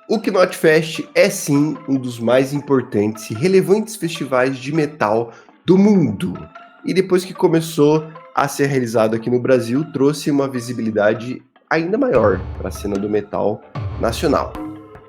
O Knot Fest é sim um dos mais importantes e relevantes festivais de metal do mundo. E depois que começou a ser realizado aqui no Brasil, trouxe uma visibilidade ainda maior para a cena do metal nacional.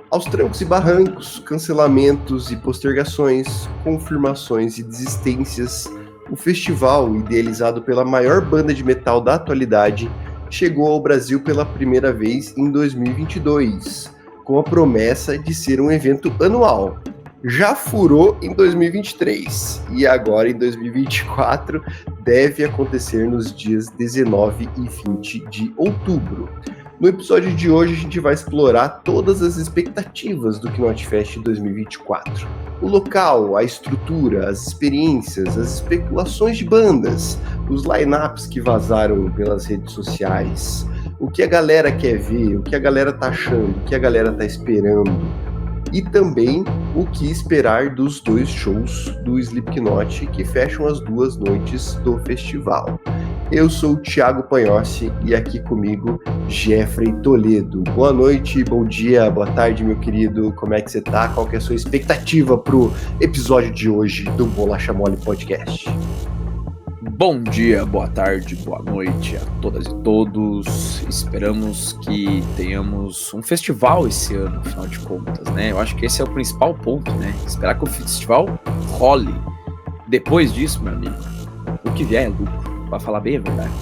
Aos trancos e barrancos, cancelamentos e postergações, confirmações e desistências, o festival, idealizado pela maior banda de metal da atualidade, chegou ao Brasil pela primeira vez em 2022, com a promessa de ser um evento anual. Já furou em 2023 e agora em 2024 deve acontecer nos dias 19 e 20 de outubro. No episódio de hoje a gente vai explorar todas as expectativas do Knot Fest 2024. O local, a estrutura, as experiências, as especulações de bandas, os line-ups que vazaram pelas redes sociais, o que a galera quer ver, o que a galera tá achando, o que a galera tá esperando, e também o que esperar dos dois shows do Slipknot que fecham as 2 noites do festival. Eu sou o Thiago Panhossi e aqui comigo Jeffrey Toledo. Boa noite, bom dia, boa tarde, meu querido. Como é que você tá? Qual que é a sua expectativa pro episódio de hoje do Bolacha Mole Podcast? Bom dia, boa tarde, boa noite a todas e todos. Esperamos que tenhamos um festival esse ano, afinal de contas, né? Eu acho que esse é o principal ponto, né? Esperar que o festival role. Depois disso, meu amigo, o que vier é lucro. Pra falar bem a verdade.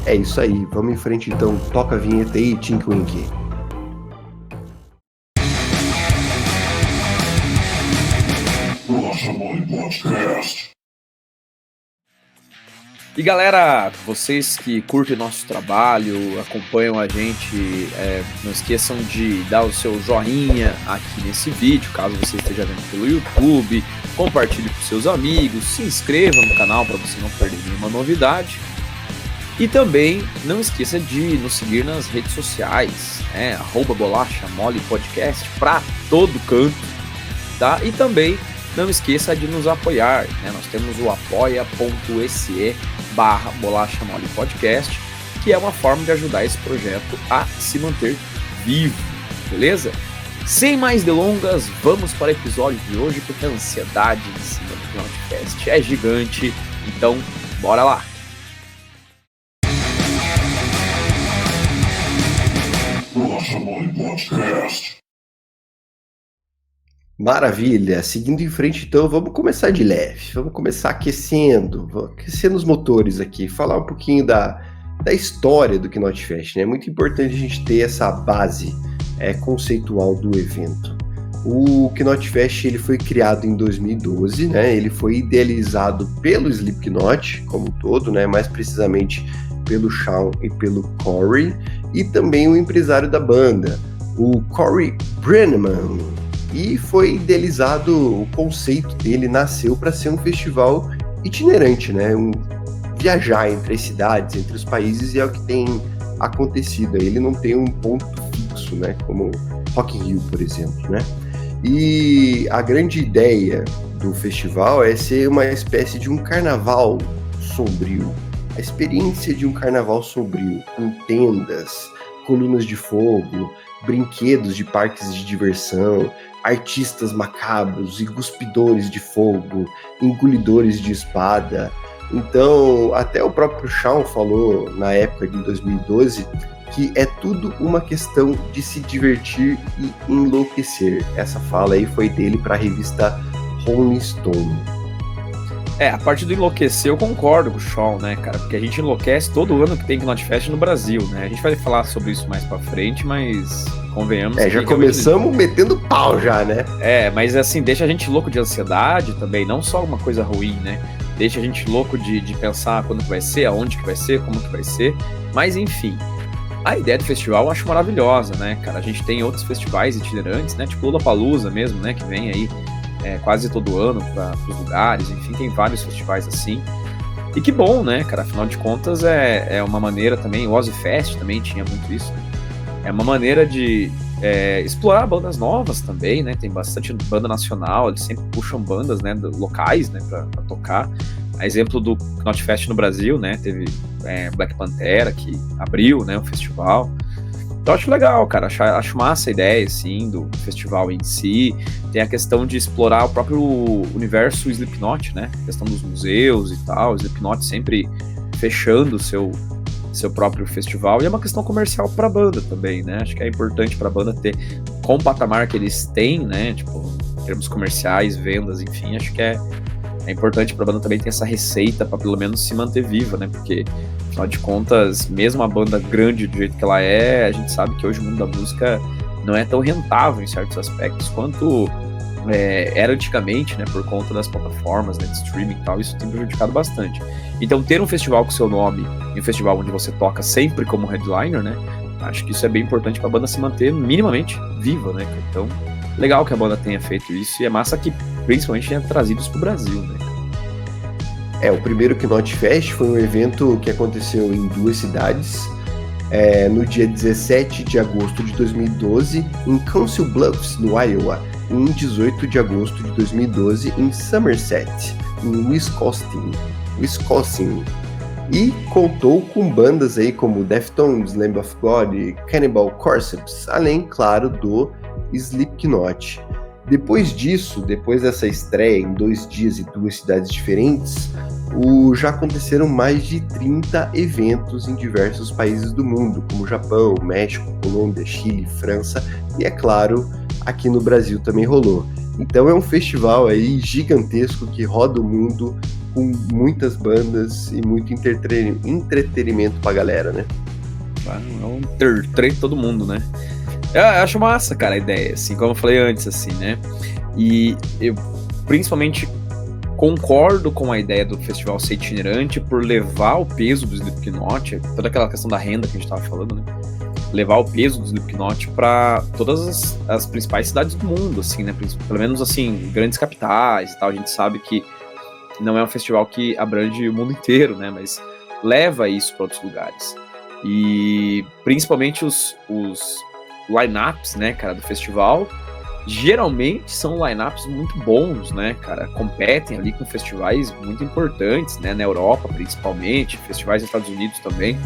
É isso aí, vamos em frente então. Toca a vinheta aí, Tink Wink. Bolacha Mole Podcast. E galera, vocês que curtem nosso trabalho, acompanham a gente, não esqueçam de dar o seu joinha aqui nesse vídeo, caso você esteja vendo pelo YouTube, compartilhe com seus amigos, se inscreva no canal para você não perder nenhuma novidade. E também não esqueça de nos seguir nas redes sociais, @Bolacha Mole Podcast para todo canto, tá? E também não esqueça de nos apoiar, né? Nós temos o apoia.se/Bolacha Mole Podcast, que é uma forma de ajudar esse projeto a se manter vivo, beleza? Sem mais delongas, vamos para o episódio de hoje, porque a ansiedade em cima do Knot Fest é gigante, então bora lá! Bolacha Mole Podcast. Maravilha, seguindo em frente então, vamos começar de leve, vamos começar aquecendo os motores aqui, falar um pouquinho da história do Knot Fest, né? É muito importante a gente ter essa base conceitual do evento. O Knot Fest ele foi criado em 2012, né? Ele foi idealizado pelo Slipknot como um todo, né? Mais precisamente pelo Shawn e pelo Corey, e também o empresário da banda, o Corey Brenneman. E foi idealizado, o conceito dele nasceu para ser um festival itinerante, né? Viajar entre as cidades, entre os países, e é o que tem acontecido. Ele não tem um ponto fixo, né? Como Rock in Rio, por exemplo, né? E a grande ideia do festival é ser uma espécie de um carnaval sombrio. A experiência de um carnaval sombrio, com tendas, colunas de fogo, brinquedos de parques de diversão, artistas macabros e cuspidores de fogo, engolidores de espada. Então, até o próprio Shawn falou na época de 2012 que é tudo uma questão de se divertir e enlouquecer. Essa fala aí foi dele para a revista Rolling Stone. A parte do enlouquecer eu concordo com o Shawn, né, cara? Porque a gente enlouquece todo ano que tem Knot Fest no Brasil, né? A gente vai falar sobre isso mais pra frente, mas convenhamos que... já começamos metendo pau já, né? Mas assim, deixa a gente louco de ansiedade também, não só uma coisa ruim, né? Deixa a gente louco de pensar quando que vai ser, aonde que vai ser, como que vai ser. Mas enfim, a ideia do festival eu acho maravilhosa, né, cara? A gente tem outros festivais itinerantes, né? Tipo Lollapalooza mesmo, né? Que vem aí quase todo ano para os lugares, enfim, tem vários festivais assim. E que bom, né, cara? Afinal de contas, é uma maneira também, o Ozzy Fest também tinha muito isso, né? É uma maneira de explorar bandas novas também, né? Tem bastante banda nacional, eles sempre puxam bandas, né, locais, né, pra tocar. A exemplo do Knot Fest no Brasil, né, teve Black Pantera, que abriu, né, o festival. Então, eu acho legal, cara, acho massa a ideia, assim, do festival em si. Tem a questão de explorar o próprio universo Slipknot, né? A questão dos museus e tal, Slipknot sempre fechando o seu próprio festival, e é uma questão comercial para a banda também, né? Acho que é importante para a banda ter, com o patamar que eles têm, né? Tipo, em termos comerciais, vendas, enfim, acho que é importante para a banda também ter essa receita para pelo menos se manter viva, né? Porque, afinal de contas, mesmo a banda grande do jeito que ela é, a gente sabe que hoje o mundo da música não é tão rentável em certos aspectos quanto era antigamente, né? Por conta das plataformas, né, de streaming e tal, isso tem prejudicado bastante. Então, ter um festival com seu nome e um festival onde você toca sempre como headliner, né? Acho que isso é bem importante para a banda se manter minimamente viva, né? Então, legal que a banda tenha feito isso, e é massa que principalmente tenha trazido isso pro Brasil, né? O primeiro Knot Fest foi um evento que aconteceu em 2 cidades, no dia 17 de agosto de 2012 em Council Bluffs, no Iowa, e em 18 de agosto de 2012 em Somerset, em Wisconsin. E contou com bandas aí como Deftones, Lamb of God e Cannibal Corpse, além, claro, do Slipknot. Depois disso, depois dessa estreia em 2 dias e 2 cidades diferentes, já aconteceram mais de 30 eventos em diversos países do mundo, como Japão, México, Colômbia, Chile, França e, é claro, aqui no Brasil também rolou. Então é um festival aí gigantesco que roda o mundo com muitas bandas e muito entretenimento pra galera, né? É um treino todo mundo, né? Eu acho massa, cara, a ideia, assim, como eu falei antes, assim, né? E eu principalmente concordo com a ideia do festival ser itinerante por levar o peso do Slipknot, toda aquela questão da renda que a gente tava falando, né? Levar o peso do Slipknot para todas as principais cidades do mundo, assim, né? Pelo menos, assim, grandes capitais e tal. A gente sabe que não é um festival que abrange o mundo inteiro, né? Mas leva isso para outros lugares. E principalmente os line-ups, né, cara, do festival, geralmente são line-ups muito bons, né, cara? Competem ali com festivais muito importantes, né? Na Europa, principalmente, festivais nos Estados Unidos também.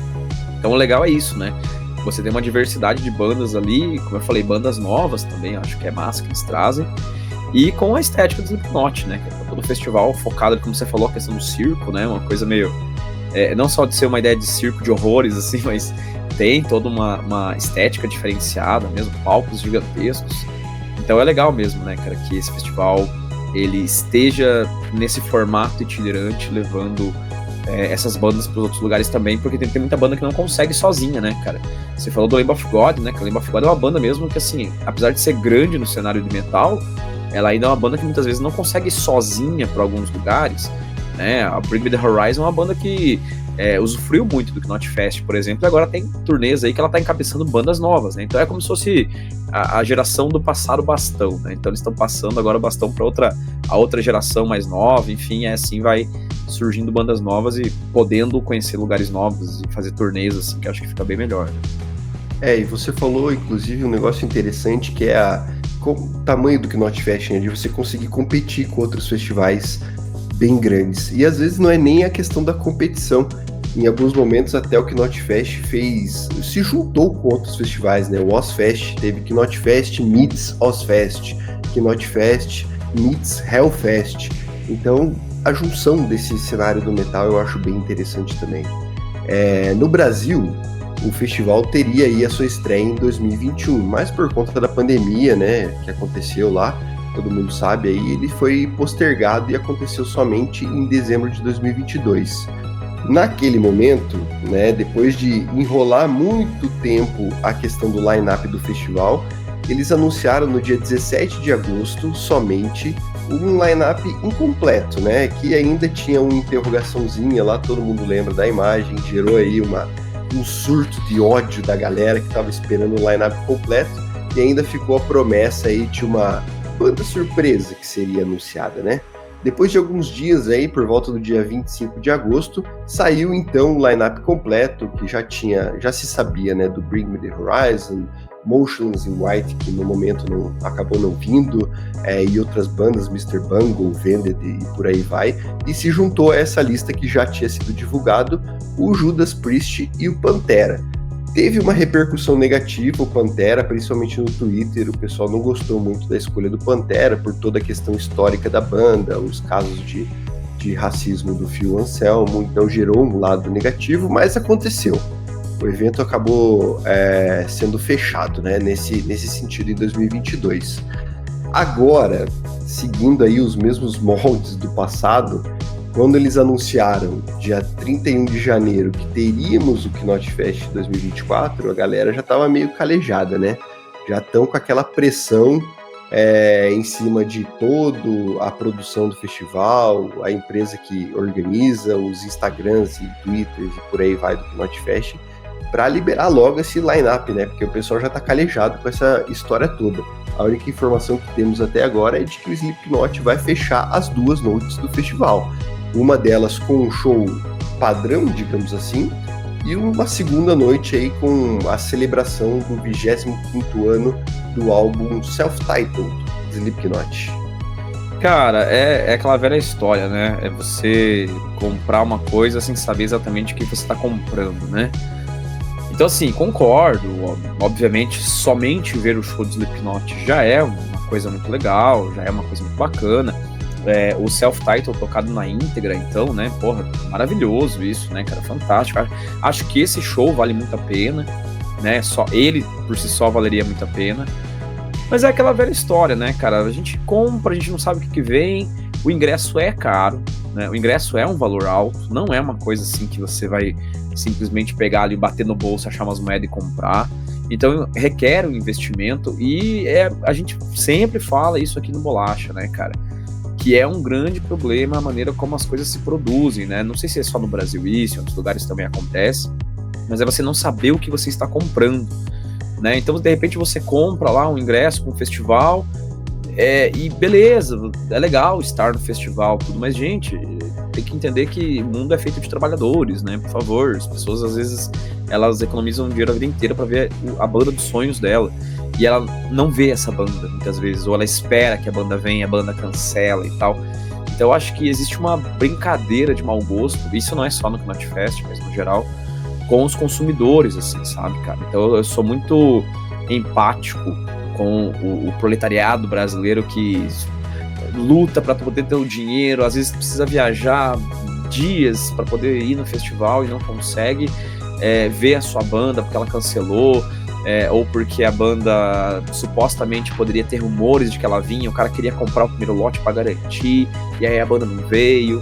Então, o legal é isso, né? Você tem uma diversidade de bandas ali, como eu falei, bandas novas também, acho que é massa que eles trazem. E com a estética do Slipknot, né? Todo festival focado, como você falou, a questão do circo, né? Uma coisa meio... não só de ser uma ideia de circo de horrores, assim, mas tem toda uma estética diferenciada mesmo, palcos gigantescos. Então é legal mesmo, né, cara, que esse festival ele esteja nesse formato itinerante, levando essas bandas para outros lugares também, porque tem muita banda que não consegue sozinha, né, cara? Você falou do Lamb of God, né, que o Lamb of God é uma banda mesmo que, assim, apesar de ser grande no cenário de metal, ela ainda é uma banda que muitas vezes não consegue ir sozinha para alguns lugares, né? A Bring Me The Horizon é uma banda que usufruiu muito do Knot Fest, por exemplo, e agora tem turnês aí que ela tá encabeçando bandas novas, né? Então é como se fosse a geração do passar o bastão, né? Então eles estão passando agora o bastão para a outra geração mais nova, enfim, assim vai surgindo bandas novas e podendo conhecer lugares novos e fazer turnês, assim, que eu acho que fica bem melhor, né? E você falou, inclusive, um negócio interessante que é o tamanho do Knot Fest, né? De você conseguir competir com outros festivais bem grandes. E às vezes não é nem a questão da competição. Em alguns momentos até o Knot Fest se juntou com outros festivais, né? O Ozfest teve Knot Fest meets Ozfest, Knot Fest meets Hellfest. Então a junção desse cenário do metal eu acho bem interessante também. No Brasil, o festival teria aí a sua estreia em 2021, mas por conta da pandemia, né, que aconteceu lá, todo mundo sabe, aí ele foi postergado e aconteceu somente em dezembro de 2022. Naquele momento, né, depois de enrolar muito tempo a questão do line-up do festival, eles anunciaram no dia 17 de agosto somente um line-up incompleto, né, que ainda tinha uma interrogaçãozinha lá, todo mundo lembra da imagem, gerou aí um surto de ódio da galera que estava esperando o line-up completo, e ainda ficou a promessa aí de uma banda surpresa que seria anunciada, né? Depois de alguns dias aí, por volta do dia 25 de agosto, saiu então o line-up completo, que já se sabia, né, do Bring Me The Horizon, Motionless in White, que no momento acabou não vindo, e outras bandas, Mr. Bungle, Vended e por aí vai, e se juntou a essa lista que já tinha sido divulgado, o Judas Priest e o Pantera. Teve uma repercussão negativa o Pantera, principalmente no Twitter. O pessoal não gostou muito da escolha do Pantera por toda a questão histórica da banda, os casos de racismo do Phil Anselmo, então gerou um lado negativo, mas aconteceu. O evento acabou sendo fechado, né, nesse sentido em 2022. Agora, seguindo aí os mesmos moldes do passado, quando eles anunciaram, dia 31 de janeiro, que teríamos o Knot Fest 2024, a galera já estava meio calejada, né? Já estão com aquela pressão em cima de toda a produção do festival, a empresa que organiza, os Instagrams e Twitters e por aí vai do Knot Fest, para liberar logo esse line-up, né? Porque o pessoal já está calejado com essa história toda. A única informação que temos até agora é de que o Slipknot vai fechar as 2 noites do festival. Uma delas com um show padrão, digamos assim, e uma segunda noite aí com a celebração do 25º ano do álbum Self-Titled, Slipknot. Cara, é aquela velha história, né? É você comprar uma coisa sem saber exatamente o que você está comprando, né? Então, assim, concordo. Obviamente, somente ver o show do Slipknot já é uma coisa muito legal, já é uma coisa muito bacana. O Self-Titled tocado na íntegra, então, né? Porra, maravilhoso isso, né, cara? Fantástico. Acho que esse show vale muito a pena, né? Só ele, por si só, valeria muito a pena. Mas é aquela velha história, né, cara? A gente compra, a gente não sabe o que vem, o ingresso é caro, né? O ingresso é um valor alto, não é uma coisa assim que você vai simplesmente pegar ali, bater no bolso, achar umas moedas e comprar. Então requer um investimento e a gente sempre fala isso aqui no Bolacha, né, cara? Que é um grande problema a maneira como as coisas se produzem, né? Não sei se é só no Brasil isso, em outros lugares também acontece, mas é você não saber o que você está comprando, né? Então, de repente, você compra lá um ingresso para um festival e beleza, é legal estar no festival, tudo, mas, gente, tem que entender que o mundo é feito de trabalhadores, né? Por favor, as pessoas, às vezes, elas economizam dinheiro a vida inteira para ver a banda dos sonhos dela. E ela não vê essa banda, muitas vezes, ou ela espera que a banda venha, a banda cancela e tal. Então eu acho que existe uma brincadeira de mau gosto, isso não é só no Knot Fest, mas no geral, com os consumidores, assim, sabe, cara? Então eu sou muito empático com o proletariado brasileiro que luta para poder ter o dinheiro, às vezes precisa viajar dias para poder ir no festival e não consegue ver a sua banda porque ela cancelou, ou porque a banda supostamente poderia ter rumores de que ela vinha, o cara queria comprar o primeiro lote para garantir, e aí a banda não veio.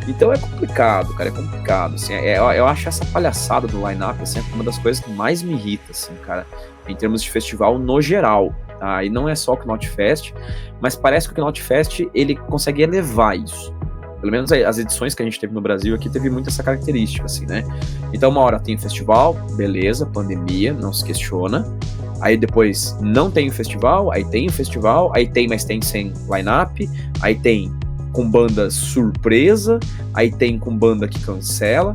Então é complicado, cara, é complicado, assim, eu acho essa palhaçada do line-up, assim, uma das coisas que mais me irrita, assim, cara, em termos de festival no geral, tá? E não é só o Knot Fest, mas parece que o Knot Fest, ele consegue elevar isso. Pelo menos as edições que a gente teve no Brasil aqui teve muito essa característica, assim, né? Então uma hora tem o festival, beleza, pandemia, não se questiona. Aí depois não tem o festival, aí tem o festival, aí tem, mas tem sem line-up, aí tem com banda surpresa, aí tem com banda que cancela.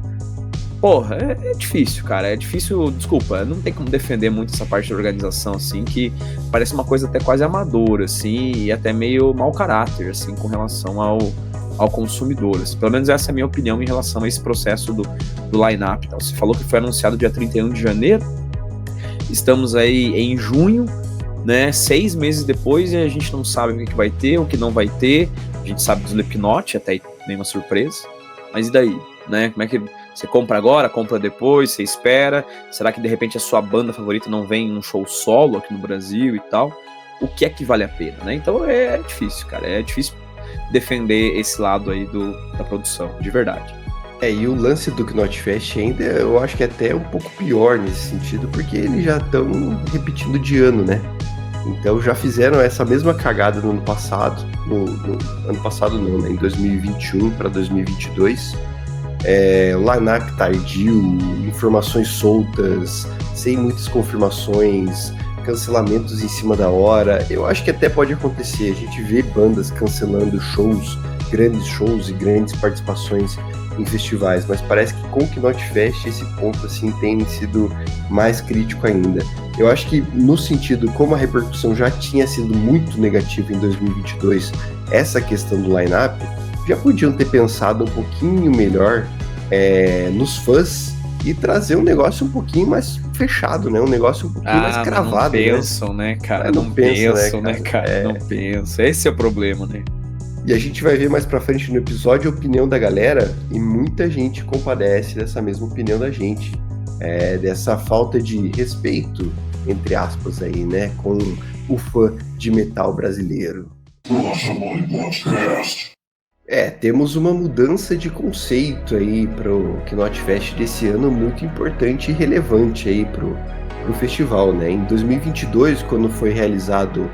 Porra, é difícil, cara, é difícil, desculpa, não tem como defender muito essa parte da organização, assim, que parece uma coisa até quase amadora, assim, e até meio mau caráter, assim, com relação ao consumidor. Assim. Pelo menos essa é a minha opinião em relação a esse processo do line-up. Tá? Você falou que foi anunciado dia 31 de janeiro, estamos aí em junho, né, 6 meses depois, e a gente não sabe o que vai ter, o que não vai ter. A gente sabe do Slipknot, até aí nenhuma surpresa, mas e daí? Né? Como é que você compra agora, compra depois, você espera? Será que de repente a sua banda favorita não vem num show solo aqui no Brasil e tal? O que é que vale a pena, né? Então é difícil, cara, é difícil defender esse lado aí da produção, de verdade. E o lance do Knot Fest ainda, eu acho que é até um pouco pior nesse sentido, porque eles já estão repetindo de ano, né? Então já fizeram essa mesma cagada no ano passado, no ano passado não, né? Em 2021 para 2022, line-up tardio, informações soltas, sem muitas confirmações, cancelamentos em cima da hora. Eu acho que até pode acontecer, a gente vê bandas cancelando shows, grandes shows e grandes participações em festivais, mas parece que com o Knot Fest esse ponto assim tem sido mais crítico ainda. Eu acho que no sentido, como a repercussão já tinha sido muito negativa em 2022, essa questão do line-up, já podiam ter pensado um pouquinho melhor nos fãs e trazer um negócio um pouquinho mais fechado, né? Um negócio um pouquinho mais cravado, não pensam, né, cara? Não pensam, né, cara? Não pensam. Esse é o problema, né? E a gente vai ver mais pra frente no episódio a opinião da galera, e muita gente compadece dessa mesma opinião da gente. Dessa falta de respeito, entre aspas, aí, né? Com o fã de metal brasileiro. Relaxa Mole Podcast. Temos uma mudança de conceito aí pro Knot Fest desse ano muito importante e relevante aí pro festival, né? Em 2022, quando foi realizado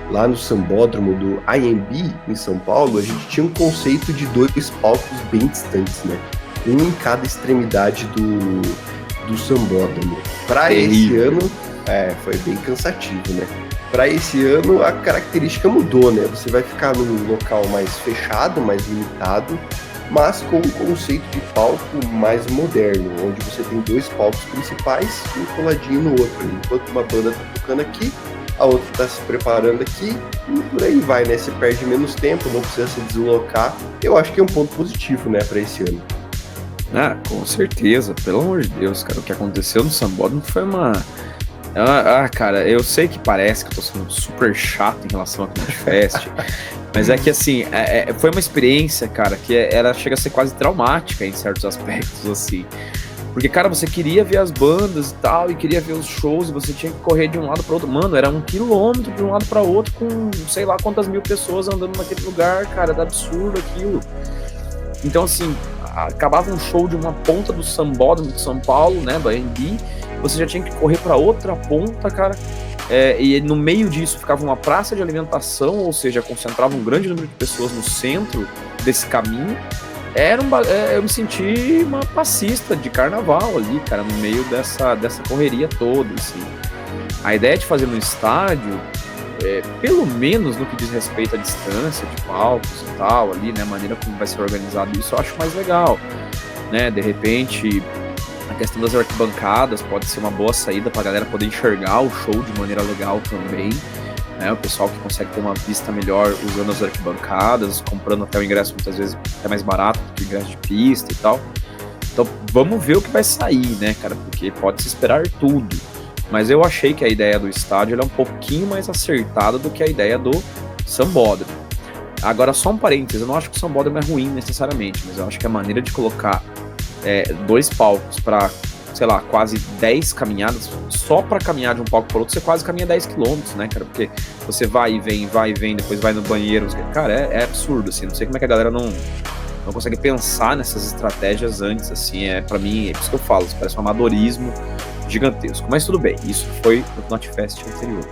lá no Sambódromo do IMB, em São Paulo, a gente tinha um conceito de 2 palcos bem distantes, né? Um em cada extremidade do Sambódromo. Para esse ano, foi bem cansativo, né? Para esse ano, a característica mudou, né? Você vai ficar num local mais fechado, mais limitado, mas com um conceito de palco mais moderno, onde você tem 2 palcos principais, um coladinho no outro. Enquanto uma banda tá tocando aqui, a outra tá se preparando aqui, e por aí vai, né? Você perde menos tempo, não precisa se deslocar. Eu acho que é um ponto positivo, né, para esse ano. Com certeza, pelo amor de Deus, cara. O que aconteceu no Sambódromo foi uma... cara, eu sei que parece que eu tô sendo super chato em relação ao Knot Fest, mas é que assim, foi uma experiência, cara, que ela chega a ser quase traumática em certos aspectos, assim. Porque, cara, você queria ver as bandas e tal, e queria ver os shows, e você tinha que correr de um lado para outro. Mano, era 1 quilômetro de um lado para outro, com sei lá quantas mil pessoas andando naquele lugar, cara, era absurdo aquilo. Então, assim, acabava um show de uma ponta do Sambódromo de São Paulo, né, do AMB, você já tinha que correr para outra ponta, cara, e no meio disso ficava uma praça de alimentação, ou seja, concentrava um grande número de pessoas no centro desse caminho. Eu me senti uma passista de carnaval ali, cara, no meio dessa correria toda, assim. A ideia de fazer no estádio, pelo menos no que diz respeito à distância de palcos e tal, ali, né, a maneira como vai ser organizado isso, eu acho mais legal, né, de repente... A questão das arquibancadas pode ser uma boa saída para a galera poder enxergar o show de maneira legal também, né? O pessoal que consegue ter uma vista melhor usando as arquibancadas, comprando até o ingresso muitas vezes até mais barato do que o ingresso de pista e tal. Então vamos ver o que vai sair, né, cara? Porque pode se esperar tudo. Mas eu achei que a ideia do estádio é um pouquinho mais acertada do que a ideia do Sambódromo. Agora, só um parênteses, eu não acho que o Sambódromo é ruim necessariamente, mas eu acho que a maneira de colocar 2 palcos para, sei lá, quase 10 caminhadas, só para caminhar de um palco para outro, você quase caminha 10 quilômetros, né, cara? Porque você vai e vem, depois vai no banheiro. Cara, é absurdo, assim. Não sei como é que a galera não consegue pensar nessas estratégias antes, assim. Para mim, é isso que eu falo, isso parece um amadorismo gigantesco. Mas tudo bem, isso foi no Knot Fest anterior.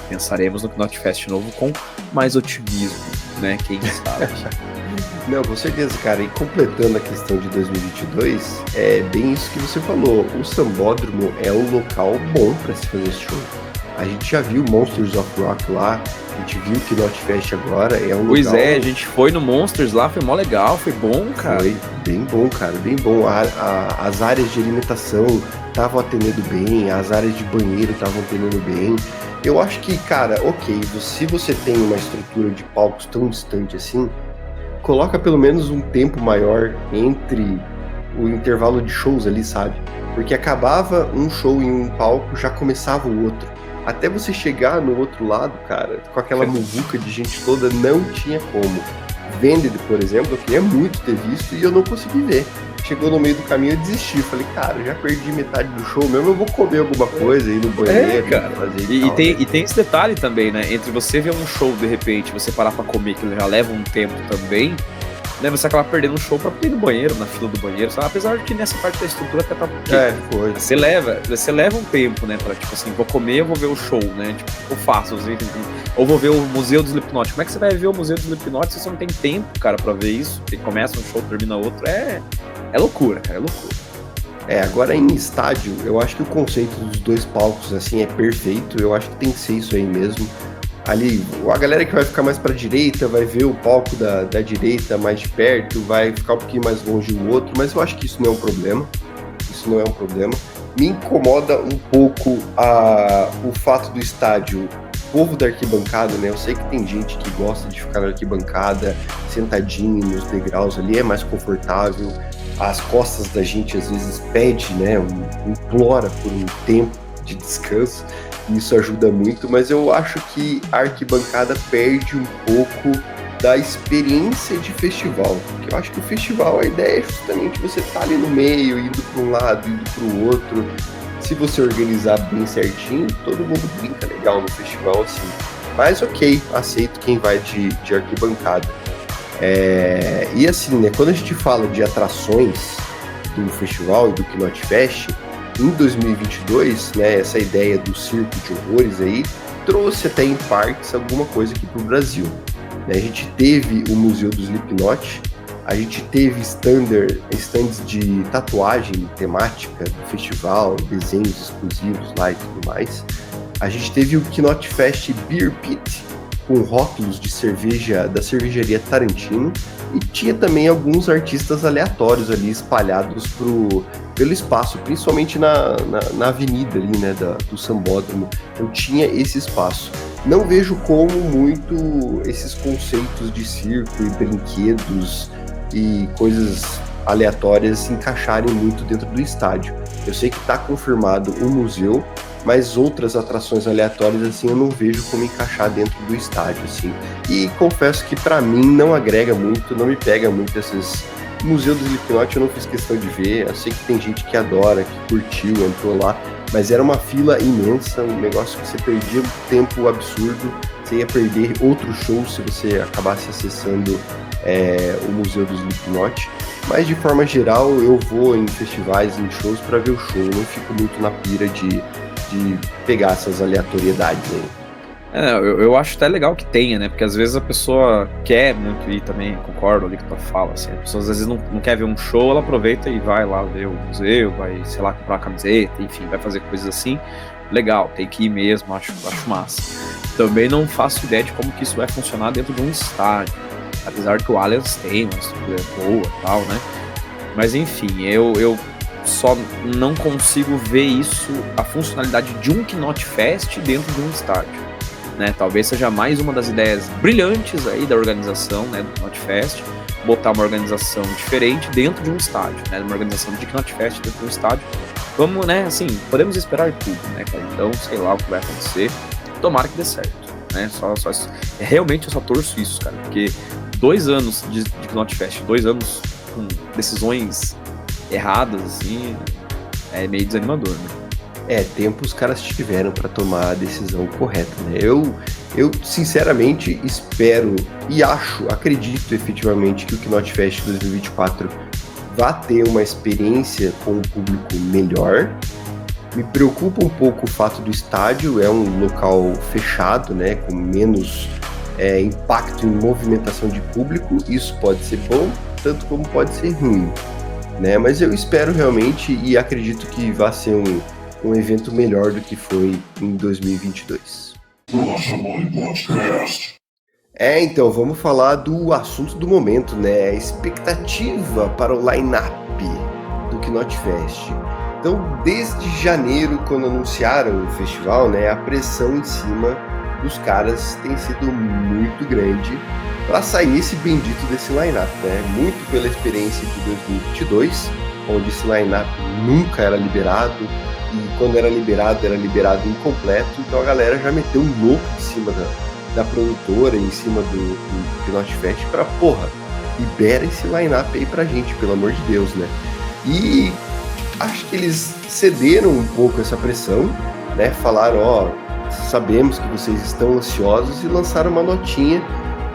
Pensaremos no Knot Fest novo com mais otimismo, né? Quem sabe. Não, com certeza, cara. E completando a questão de 2022, é bem isso que você falou. O Sambódromo é um local bom para se fazer esse show. A gente já viu Monsters of Rock lá, a gente viu que Knot Fest agora é um pois local... a gente foi no Monsters lá, foi mó legal, foi bom, cara. Foi bem bom, cara, bem bom. As áreas de alimentação estavam atendendo bem, as áreas de banheiro estavam atendendo bem. Eu acho que, cara, ok, se você tem uma estrutura de palcos tão distante assim, coloca pelo menos um tempo maior entre o intervalo de shows ali, sabe? Porque acabava um show em um palco, já começava o outro. Até você chegar no outro lado, cara, com aquela muvuca de gente toda, não tinha como. Vended, por exemplo, eu queria muito ter visto e eu não consegui ver. Chegou no meio do caminho, eu desisti. Falei, cara, já perdi metade do show mesmo, eu vou comer alguma coisa aí no banheiro. Cara. Fazer e tem esse detalhe também, né? Entre você ver um show, de repente, você parar pra comer, que já leva um tempo também, né? Você acaba perdendo um show pra ir no banheiro, na fila do banheiro, sabe? Apesar de que nessa parte da estrutura até tá... foi. Você leva um tempo, né? Pra, tipo assim, vou comer, eu vou ver o show, né? Tipo, eu faço, ou vou ver o Museu do Slipknot. Como é que você vai ver o Museu do Slipknot se você não tem tempo, cara, pra ver isso? Você começa um show, termina outro, é loucura, cara, é loucura. Agora em estádio, eu acho que o conceito dos 2 palcos, assim, é perfeito. Eu acho que tem que ser isso aí mesmo. Ali, a galera que vai ficar mais pra direita vai ver o palco da direita mais de perto, vai ficar um pouquinho mais longe do outro, mas eu acho que isso não é um problema. Isso não é um problema. Me incomoda um pouco o fato do estádio, o povo da arquibancada, né? Eu sei que tem gente que gosta de ficar na arquibancada, sentadinho nos degraus ali, é mais confortável. as costas da gente às vezes pede, né, implora por um tempo de descanso, e isso ajuda muito, mas eu acho que a arquibancada perde um pouco da experiência de festival, porque eu acho que o festival, a ideia é justamente você estar ali no meio, indo para um lado, indo para o outro. Se você organizar bem certinho, todo mundo brinca legal no festival, assim. Mas ok, aceito quem vai de arquibancada. E assim, né, quando a gente fala de atrações do festival e do Knot Fest, em 2022, né, essa ideia do circo de horrores aí trouxe até em partes alguma coisa aqui para o Brasil. A gente teve o Museu do Slipknot, a gente teve stands de tatuagem temática do festival, desenhos exclusivos lá e tudo mais. A gente teve o Knot Fest Beer Pit, com rótulos de cerveja da cervejaria Tarantino, e tinha também alguns artistas aleatórios ali espalhados pelo espaço, principalmente na avenida ali, né, do Sambódromo. Eu tinha esse espaço. Não vejo como muito esses conceitos de circo e brinquedos e coisas aleatórias se encaixarem muito dentro do estádio. Eu sei que está confirmado o museu, mas outras atrações aleatórias, assim, eu não vejo como encaixar dentro do estádio, assim. E confesso que para mim não agrega muito, não me pega muito esses... Museu do Slipknot eu não fiz questão de ver, eu sei que tem gente que adora, que curtiu, entrou lá, mas era uma fila imensa, um negócio que você perdia um tempo absurdo, você ia perder outros shows se você acabasse acessando o Museu do Slipknot. Mas de forma geral eu vou em festivais, em shows para ver o show, não fico muito na pira de pegar essas aleatoriedades aí. Eu acho até legal que tenha, né? Porque às vezes a pessoa quer muito ir também, concordo ali com a tua fala, assim. A pessoa às vezes não quer ver um show, ela aproveita e vai lá ver o museu, vai, sei lá, comprar uma camiseta, enfim, vai fazer coisas assim. Legal, tem que ir mesmo, acho massa. Também não faço ideia de como que isso vai funcionar dentro de um estádio. Apesar que o Allianz tem uma estrutura boa e tal, né? Mas enfim, eu só não consigo ver isso, a funcionalidade de um Knot Fest dentro de um estádio. Né, talvez seja mais uma das ideias brilhantes aí da organização, né, do Knot Fest, botar uma organização diferente dentro de um estádio, né, uma organização de Knot Fest dentro de um estádio. Vamos, né, assim, podemos esperar tudo, né, cara? Então, sei lá o que vai acontecer, tomara que dê certo, né, realmente eu só torço isso, cara, porque 2 anos de Knot Fest, 2 anos com decisões erradas, assim, é meio desanimador, né? Tempo os caras tiveram para tomar a decisão correta, né? Eu sinceramente espero e acredito efetivamente que o Knot Fest 2024 vá ter uma experiência com um público melhor. Me preocupa um pouco o fato do estádio, é um local fechado, né? Com menos impacto em movimentação de público. Isso pode ser bom, tanto como pode ser ruim, né? Mas eu espero realmente e acredito que vai ser um evento melhor do que foi em 2022. Relaxa Mole Podcast. Então, vamos falar do assunto do momento, né? A expectativa para o line-up do Knot Fest. Então, desde janeiro, quando anunciaram o festival, né, a pressão em cima dos caras tem sido muito grande para sair esse bendito desse line-up, né? Muito pela experiência de 2022, onde esse line-up nunca era liberado, e quando era liberado incompleto, então a galera já meteu um louco em cima da produtora, em cima do Knot Fest, pra libera esse line-up aí pra gente, pelo amor de Deus, né? E acho que eles cederam um pouco essa pressão, né? Falaram, sabemos que vocês estão ansiosos, e lançaram uma notinha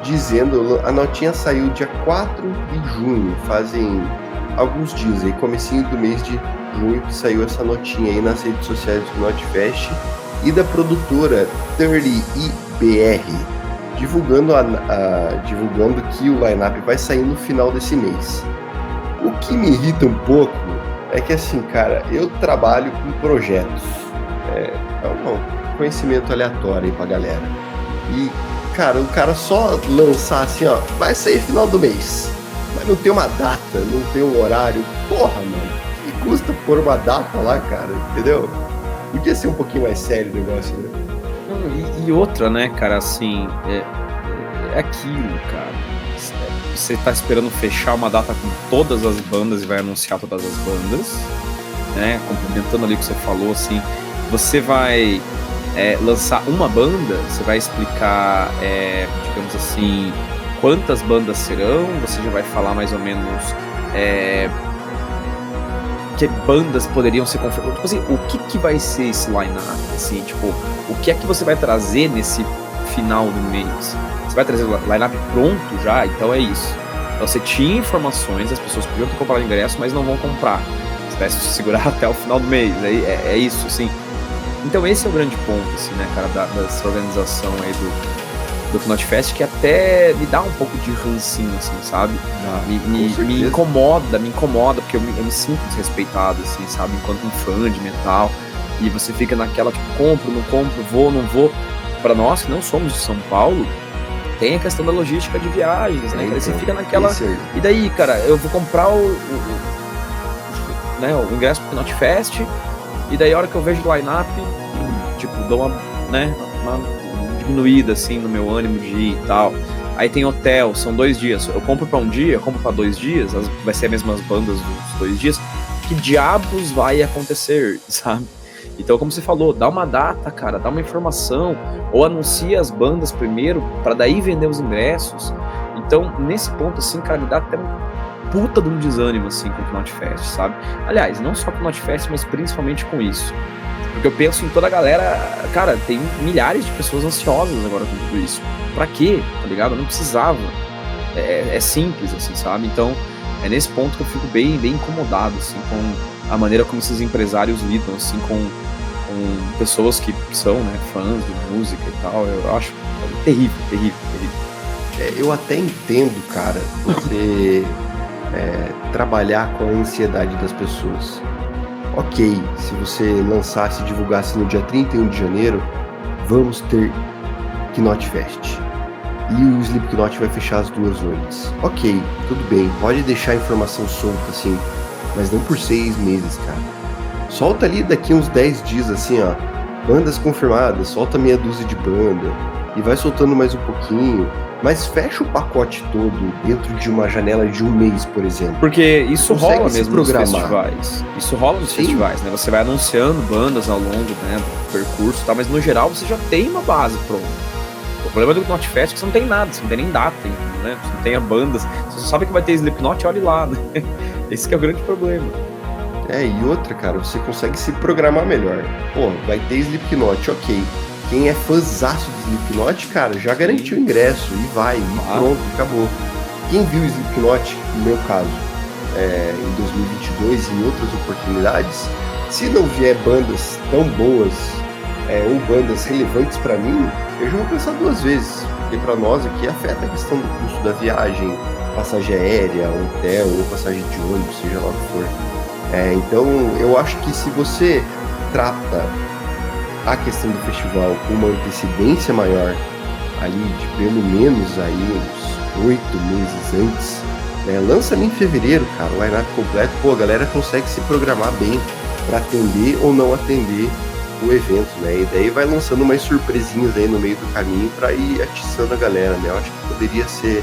dizendo, a notinha saiu dia 4 de junho, fazem alguns dias aí, comecinho do mês de junho, que saiu essa notinha aí nas redes sociais do Knot Fest e da produtora 30IBR, divulgando que o line-up vai sair no final desse mês. O que me irrita um pouco é que, assim, cara, eu trabalho com projetos, um conhecimento aleatório aí pra galera, e, cara, o cara só lançar assim, vai sair final do mês, mas não tem uma data, não tem um horário, mano, que custa pôr uma data lá, cara, entendeu? Podia ser um pouquinho mais sério o negócio, né? E outra, né, cara, assim, é aquilo, cara. você tá esperando fechar uma data com todas as bandas e vai anunciar todas as bandas, né? Complementando ali o que você falou, assim, você vai lançar uma banda, você vai explicar, digamos assim, quantas bandas serão, você já vai falar mais ou menos que bandas poderiam ser confirmadas. Tipo assim, o que vai ser esse line-up? Assim, tipo, o que é que você vai trazer nesse final do mês? Você vai trazer o line-up pronto já? Então é isso. Então você tinha informações, as pessoas podiam ter comprado ingresso, mas não vão comprar. Você vai se segurar até o final do mês. É isso, assim. Então esse é o grande ponto, assim, né, cara, dessa organização aí do Knot Fest, que até me dá um pouco de rancinho, assim, sabe? Me incomoda, porque eu me sinto desrespeitado, assim, sabe? Enquanto um fã de metal, e você fica naquela, tipo, compro, não compro, vou, não vou. Pra nós, que não somos de São Paulo, tem a questão da logística de viagens, né, cara? Você fica naquela... E daí, cara, eu vou comprar o ingresso pro Knot Fest, e daí a hora que eu vejo o line-up, tipo, dou uma diminuída, assim, no meu ânimo de ir e tal. Aí tem hotel, são 2 dias. Eu compro pra um dia, eu compro pra 2 dias, vai ser as mesmas bandas dos 2 dias. Que diabos vai acontecer, sabe? Então, como você falou, dá uma data, cara, dá uma informação, ou anuncia as bandas primeiro, pra daí vender os ingressos. Então, nesse ponto, assim, cara, me dá até puta de um desânimo, assim, com o Knot Fest, sabe? Aliás, não só com o Knot Fest, mas principalmente com isso. Porque eu penso em toda a galera, cara, tem milhares de pessoas ansiosas agora com tudo isso. Pra quê? Tá ligado? Não precisava. É simples, assim, sabe? Então, é nesse ponto que eu fico bem incomodado, assim, com a maneira como esses empresários lidam, assim, com pessoas que são, né, fãs de música e tal. Eu acho terrível. Eu até entendo, cara, você trabalhar com a ansiedade das pessoas. Ok, se você lançasse e divulgasse no dia 31 de janeiro, vamos ter Knot Fest. E o Slipknot vai fechar as 2 noites. Ok, tudo bem, pode deixar a informação solta assim, mas não por 6 meses, cara. Solta ali daqui uns 10 dias assim, ó, bandas confirmadas, solta meia dúzia de banda, e vai soltando mais um pouquinho, mas fecha o pacote todo dentro de uma janela de 1 mês, por exemplo. Porque isso rola mesmo nos programar. festivais. Isso rola nos festivais, né? Você vai anunciando bandas ao longo, né, do percurso e tal, mas no geral você já tem uma base pronta. O problema do Knot Fest é que você não tem nada, você não tem nem data, né? Você não tem bandas, você só sabe que vai ter Slipknot, olhe lá, né? Esse que é o grande problema. E outra, cara, você consegue se programar melhor. Pô, vai ter Slipknot, ok. Quem é fãzaço de Slipknot, cara, já garantiu o ingresso e vai, e pronto, acabou. Quem viu Slipknot, no meu caso, em 2022 e em outras oportunidades, se não vier bandas tão boas ou bandas relevantes pra mim, eu já vou pensar 2 vezes, porque pra nós aqui afeta a questão do custo da viagem, passagem aérea, hotel ou passagem de ônibus, seja lá o que for. Então, eu acho que se você trata a questão do festival com uma antecedência maior, ali de pelo menos aí uns 8 meses antes, né? Lança ali em fevereiro, cara, o line-up completo, pô, a galera consegue se programar bem para atender ou não atender o evento, né? E daí vai lançando umas surpresinhas aí no meio do caminho para ir atiçando a galera, né? Eu acho que poderia ser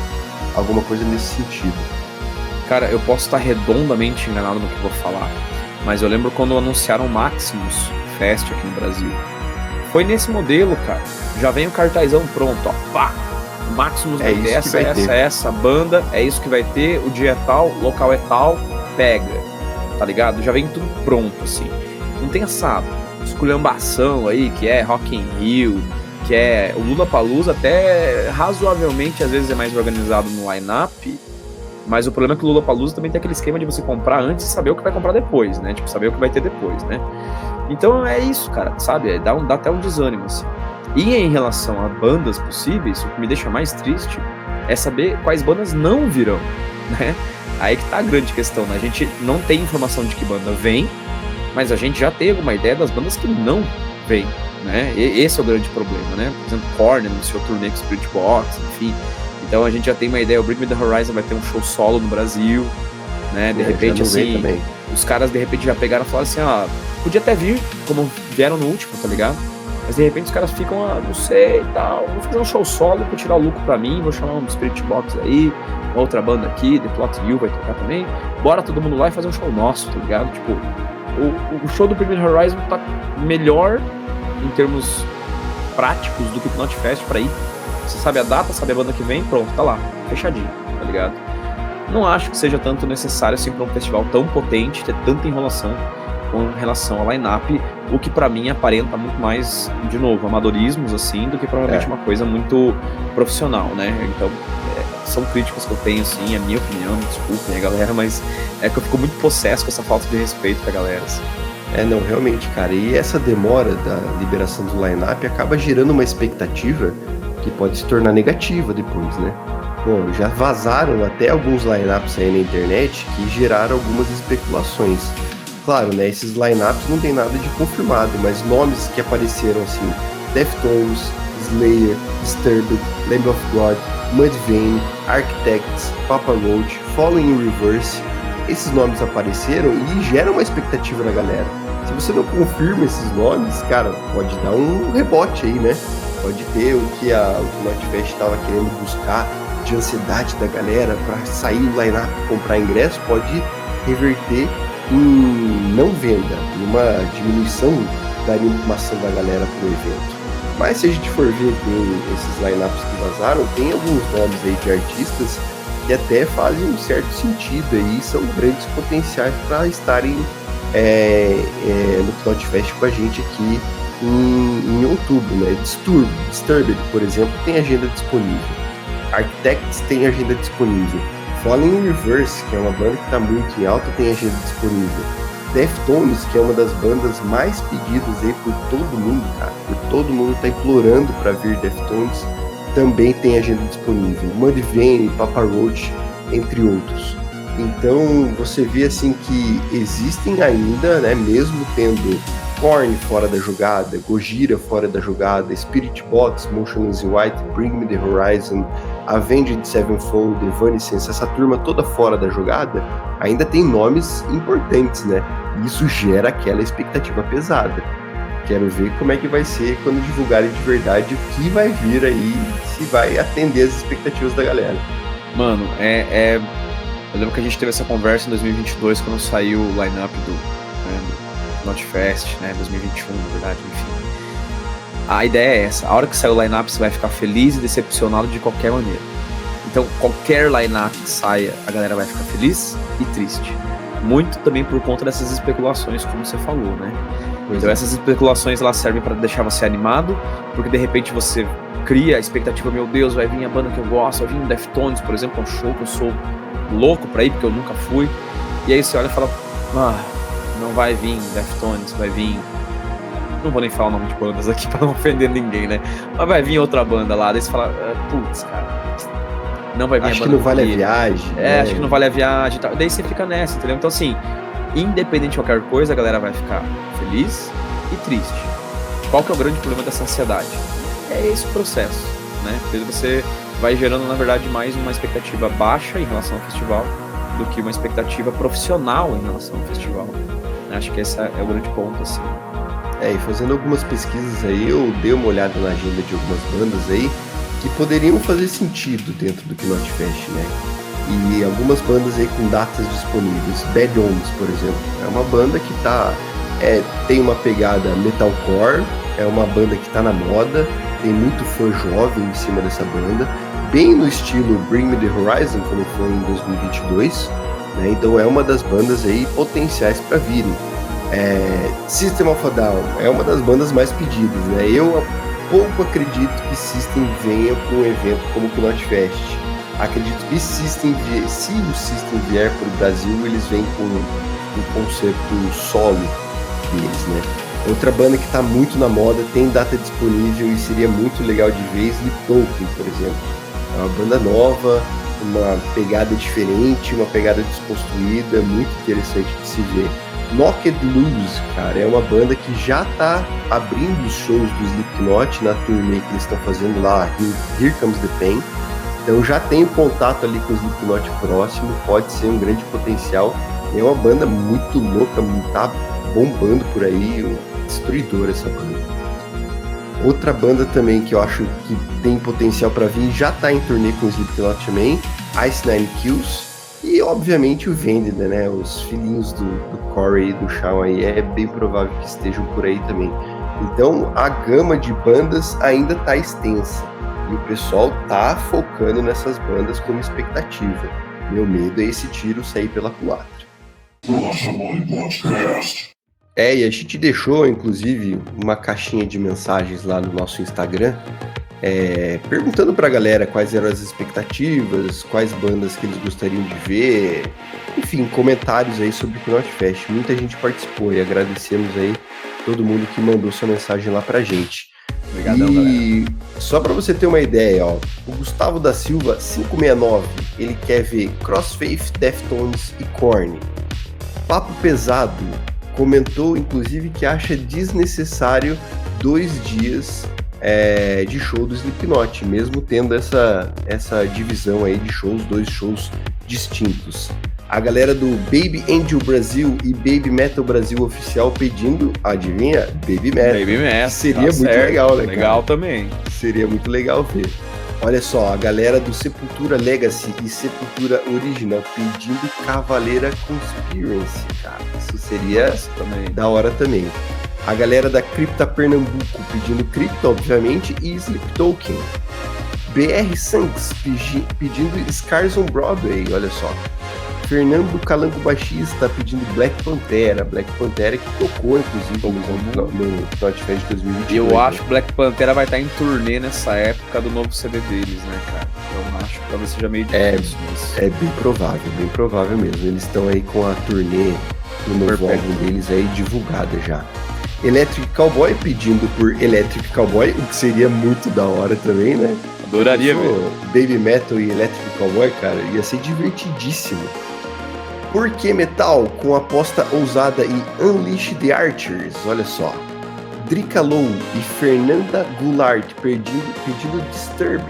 alguma coisa nesse sentido. Cara, eu posso estar redondamente enganado no que eu vou falar, mas eu lembro quando anunciaram o Maximus Fest aqui no Brasil. Foi nesse modelo, cara. Já vem o cartazão pronto, ó. Pá! O Maximus vai ter essa banda, é isso que vai ter, o dia é tal, o local é tal, pega. Tá ligado? Já vem tudo pronto, assim. Não tem essa esculhambação aí, que é Rock in Rio, que é... O Lollapalooza até razoavelmente, às vezes, é mais organizado no line-up, mas o problema é que o Lollapalooza também tem aquele esquema de você comprar antes e saber o que vai comprar depois, né? Tipo, saber o que vai ter depois, né? Então é isso, cara, sabe? Dá até um desânimo, assim. E em relação a bandas possíveis, o que me deixa mais triste é saber quais bandas não virão, né? Aí que tá a grande questão, né? A gente não tem informação de que banda vem, mas a gente já teve uma ideia das bandas que não vêm, né? Esse é o grande problema, né? Por exemplo, Korn anunciou turnê com Spirit Box, enfim. Então a gente já tem uma ideia, o Bring Me The Horizon vai ter um show solo no Brasil, né? De repente, assim, os caras de repente já pegaram e falaram assim, podia até vir, como vieram no último, tá ligado? Mas de repente os caras ficam, não sei e tal, vou fazer um show solo, vou tirar o lucro pra mim, vou chamar um Spirit Box aí, outra banda aqui, The Plot You vai tocar também, bora todo mundo lá e fazer um show nosso, tá ligado? Tipo, o show do Bring Me The Horizon tá melhor em termos práticos do que o Knot Fest pra ir. Você sabe a data, sabe a banda que vem, pronto, tá lá, fechadinho, tá ligado? Não acho que seja tanto necessário assim pra um festival tão potente, ter tanta enrolação com relação ao line-up, o que pra mim aparenta muito mais, de novo, amadorismos, assim, do que provavelmente uma coisa muito profissional, né? Então, são críticas que eu tenho, assim, é minha opinião, me desculpem, galera, mas é que eu fico muito possesso com essa falta de respeito com a galera, assim. Não, realmente, cara, e essa demora da liberação do line-up acaba gerando uma expectativa que pode se tornar negativa depois, né? Bom, já vazaram até alguns line-ups aí na internet que geraram algumas especulações. Claro, né, esses line-ups não tem nada de confirmado, mas nomes que apareceram assim, Deftones, Slayer, Disturbed, Lamb of God, Mudvayne, Architects, Papa Roach, Fallen in Reverse, esses nomes apareceram e geram uma expectativa na galera. Se você não confirma esses nomes, cara, pode dar um rebote aí, né? Pode ter o que o Knot Fest estava querendo buscar de ansiedade da galera para sair o line-up e comprar ingresso, pode reverter em não venda, em uma diminuição da animação da galera pro evento. Mas se a gente for ver bem esses lineups que vazaram, tem alguns nomes aí de artistas que até fazem um certo sentido aí, são grandes potenciais para estarem no Knot Fest com a gente aqui em outubro, né? Disturbed, por exemplo, tem agenda disponível. Architects tem agenda disponível. Fallen in Reverse, que é uma banda que está muito em alta, tem agenda disponível. Deftones, que é uma das bandas mais pedidas aí por todo mundo, cara. Todo mundo está implorando para vir Deftones, também tem agenda disponível. Mudvayne, Papa Roach, entre outros. Então você vê assim que existem ainda, né, mesmo tendo Korn fora da jogada, Gojira fora da jogada, Spirit Box, Motionless in White, Bring Me The Horizon, Avenged Sevenfold, Evanescence, essa turma toda fora da jogada, ainda tem nomes importantes, né? E isso gera aquela expectativa pesada. Quero ver como é que vai ser quando divulgarem de verdade o que vai vir aí, se vai atender as expectativas da galera. Mano, eu lembro que a gente teve essa conversa em 2022, quando saiu o line-up do Knot Fest, né, 2021, na verdade, enfim. A ideia é essa, a hora que sair o line-up você vai ficar feliz e decepcionado de qualquer maneira. Então, qualquer line-up que saia, a galera vai ficar feliz e triste. Muito também por conta dessas especulações, como você falou, né? Então, essas especulações, elas servem para deixar você animado, porque de repente você cria a expectativa, meu Deus, vai vir a banda que eu gosto, vai vir o Deftones, por exemplo, um show que eu sou louco pra ir, porque eu nunca fui. E aí você olha e fala, não vai vir Deftones, vai vir... Não vou nem falar o nome de bandas aqui pra não ofender ninguém, né? Mas vai vir outra banda lá, daí você fala, putz, cara, não vai vir acho a banda que não vale a viagem. Acho que não vale a viagem e tal. Daí você fica nessa, entendeu? Então assim, independente de qualquer coisa, a galera vai ficar feliz e triste. Qual que é o grande problema dessa ansiedade? É esse o processo, né? Você vai gerando, na verdade, mais uma expectativa baixa em relação ao festival do que uma expectativa profissional em relação ao festival. Acho que esse é o grande ponto, assim. E fazendo algumas pesquisas aí, eu dei uma olhada na agenda de algumas bandas aí que poderiam fazer sentido dentro do Knot Fest, né? E algumas bandas aí com datas disponíveis. Bad Omens, por exemplo, é uma banda que tem uma pegada metalcore, é uma banda que tá na moda, tem muito fã jovem em cima dessa banda, bem no estilo Bring Me The Horizon, como foi em 2022, né? Então é uma das bandas aí potenciais para virem. System of a Down é uma das bandas mais pedidas, né? Eu pouco acredito que System venha com um evento como o Knot Fest. Acredito que se o System vier para o Brasil, eles vêm com um conceito solo deles, né? Outra banda que está muito na moda, tem data disponível e seria muito legal de ver, Sleep Token, por exemplo. É uma banda nova, uma pegada diferente, uma pegada desconstruída, muito interessante de se ver. Knocked Loose, cara, é uma banda que já tá abrindo os shows do Slipknot na turnê que eles estão fazendo lá, Here Comes the Pain. Então já tem o contato ali com o Slipknot próximo, pode ser um grande potencial. É uma banda muito louca, tá bombando por aí, destruidora essa banda. Outra banda também que eu acho que tem potencial para vir, já tá em turnê com o Slipknot também, Ice Nine Kills e, obviamente, o Vended, né? Os filhinhos do Corey e do Shawn aí é bem provável que estejam por aí também. Então, a gama de bandas ainda tá extensa e o pessoal tá focando nessas bandas como expectativa. Meu medo é esse tiro sair pela culatra. Nossa Mãe Podcast. E a gente deixou, inclusive, uma caixinha de mensagens lá no nosso Instagram, perguntando pra galera quais eram as expectativas, quais bandas que eles gostariam de ver, enfim, comentários aí sobre o Knot Fest. Muita gente participou e agradecemos aí todo mundo que mandou sua mensagem lá pra gente. Obrigadão, e galera. Só pra você ter uma ideia, ó, o Gustavo da Silva 569, ele quer ver Crossfaith, Deftones e Korn. Papo Pesado comentou, inclusive, que acha desnecessário 2 dias de show do Slipknot, mesmo tendo essa divisão aí de shows, 2 shows distintos. A galera do Baby Angel Brasil e Baby Metal Brasil Oficial pedindo, adivinha? Baby Metal. Baby Metal. Seria muito certo. legal, né, Legal cara? também. Seria muito legal ver. Olha só, a galera do Sepultura Legacy e Sepultura Original pedindo Cavaleira Conspiracy, cara. Isso seria também da hora também. A galera da Cripta Pernambuco pedindo Cripta, obviamente, e Sleep Token. BR Sanks pedindo Scars on Broadway, olha só. Fernando Calango Baixista pedindo Black Pantera que tocou, inclusive, no Knot Fest 2022. Eu acho que Black Pantera vai estar em turnê nessa época do novo CD deles, né, cara? Então acho que talvez seja meio difícil. É bem provável mesmo. Eles estão aí com a turnê do novo álbum deles aí divulgada já. Electric Cowboy pedindo por Electric Cowboy, o que seria muito da hora também, né? Adoraria ver. Baby Metal e Electric Cowboy, cara, ia ser divertidíssimo. Por que metal? Com aposta ousada em Unleash the Archers, olha só. Drica Low e Fernanda Goulart pedindo Disturbed.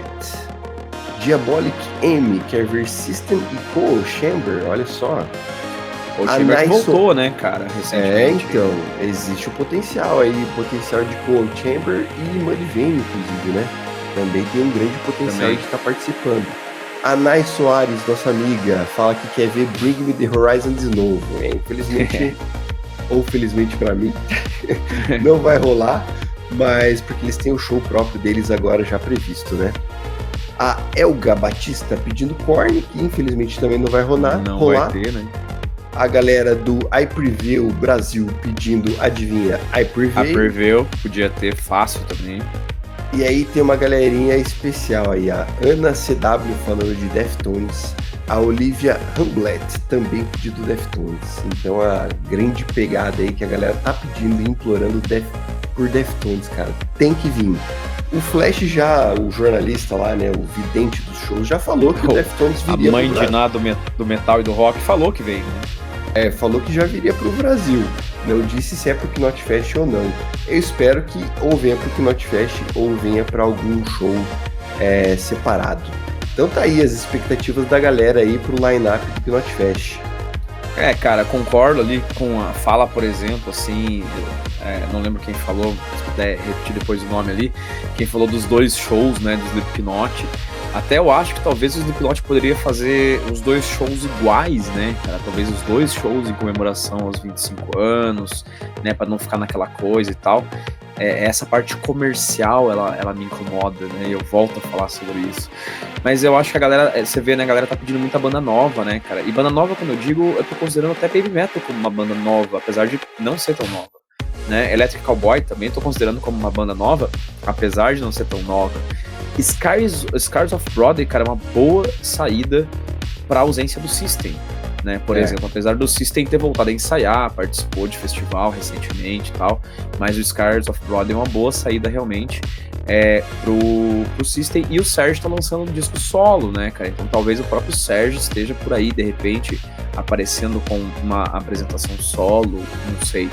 Diabolic M quer ver System e Cold Chamber, olha só. O Chamber voltou, né, cara, recentemente. Então, existe o potencial de Cold Chamber e Mudvayne, inclusive, né? Também tem um grande potencial de estar participando. A Nai Soares, nossa amiga, fala que quer ver Bring Me The Horizon de novo. Infelizmente, ou felizmente pra mim, não vai rolar, mas porque eles têm o show próprio deles agora já previsto, né? A Elga Batista pedindo Korn, que infelizmente também não vai rolar. Vai ter, né? A galera do iPreview Brasil pedindo, adivinha, iPreview. iPreview, podia ter fácil também. E aí tem uma galerinha especial aí, a Ana CW falando de Deftones, a Olivia Hamblett também pedindo Deftones. Então a grande pegada aí que a galera tá pedindo e implorando por Deftones, cara, tem que vir. O Flash já, o jornalista lá, né, o vidente dos shows, já falou que o Deftones viria. A mãe de nada do metal e do rock falou que vem, né? Falou que já viria pro Brasil. Não disse se é pro Knot Fest ou não. Eu espero que ou venha pro Knot Fest ou venha para algum show separado. Então tá aí as expectativas da galera aí pro line-up do Knot Fest. Cara, concordo ali com a fala, por exemplo, assim, não lembro quem falou, se puder repetir depois o nome ali, quem falou dos 2 shows, né, do Slipknot. Até eu acho que talvez o Slipknot poderia fazer os 2 shows iguais, né, cara? Talvez os 2 shows em comemoração aos 25 anos, né, pra não ficar naquela coisa e tal. Essa parte comercial, ela me incomoda, né, eu volto a falar sobre isso. Mas eu acho que a galera, você vê, né, a galera tá pedindo muita banda nova, né, cara? E banda nova, quando eu digo, eu tô considerando até Baby Metal como uma banda nova, apesar de não ser tão nova, né? Electric Cowboy também tô considerando como uma banda nova, apesar de não ser tão nova. Scars of Broadway, cara, é uma boa saída pra ausência do System, né? Por exemplo, apesar do System ter voltado a ensaiar, participou de festival recentemente e tal, mas o Scars of Broadway é uma boa saída realmente pro System, e o Serge tá lançando um disco solo, né, cara? Então talvez o próprio Serge esteja por aí, de repente, aparecendo com uma apresentação solo, não sei.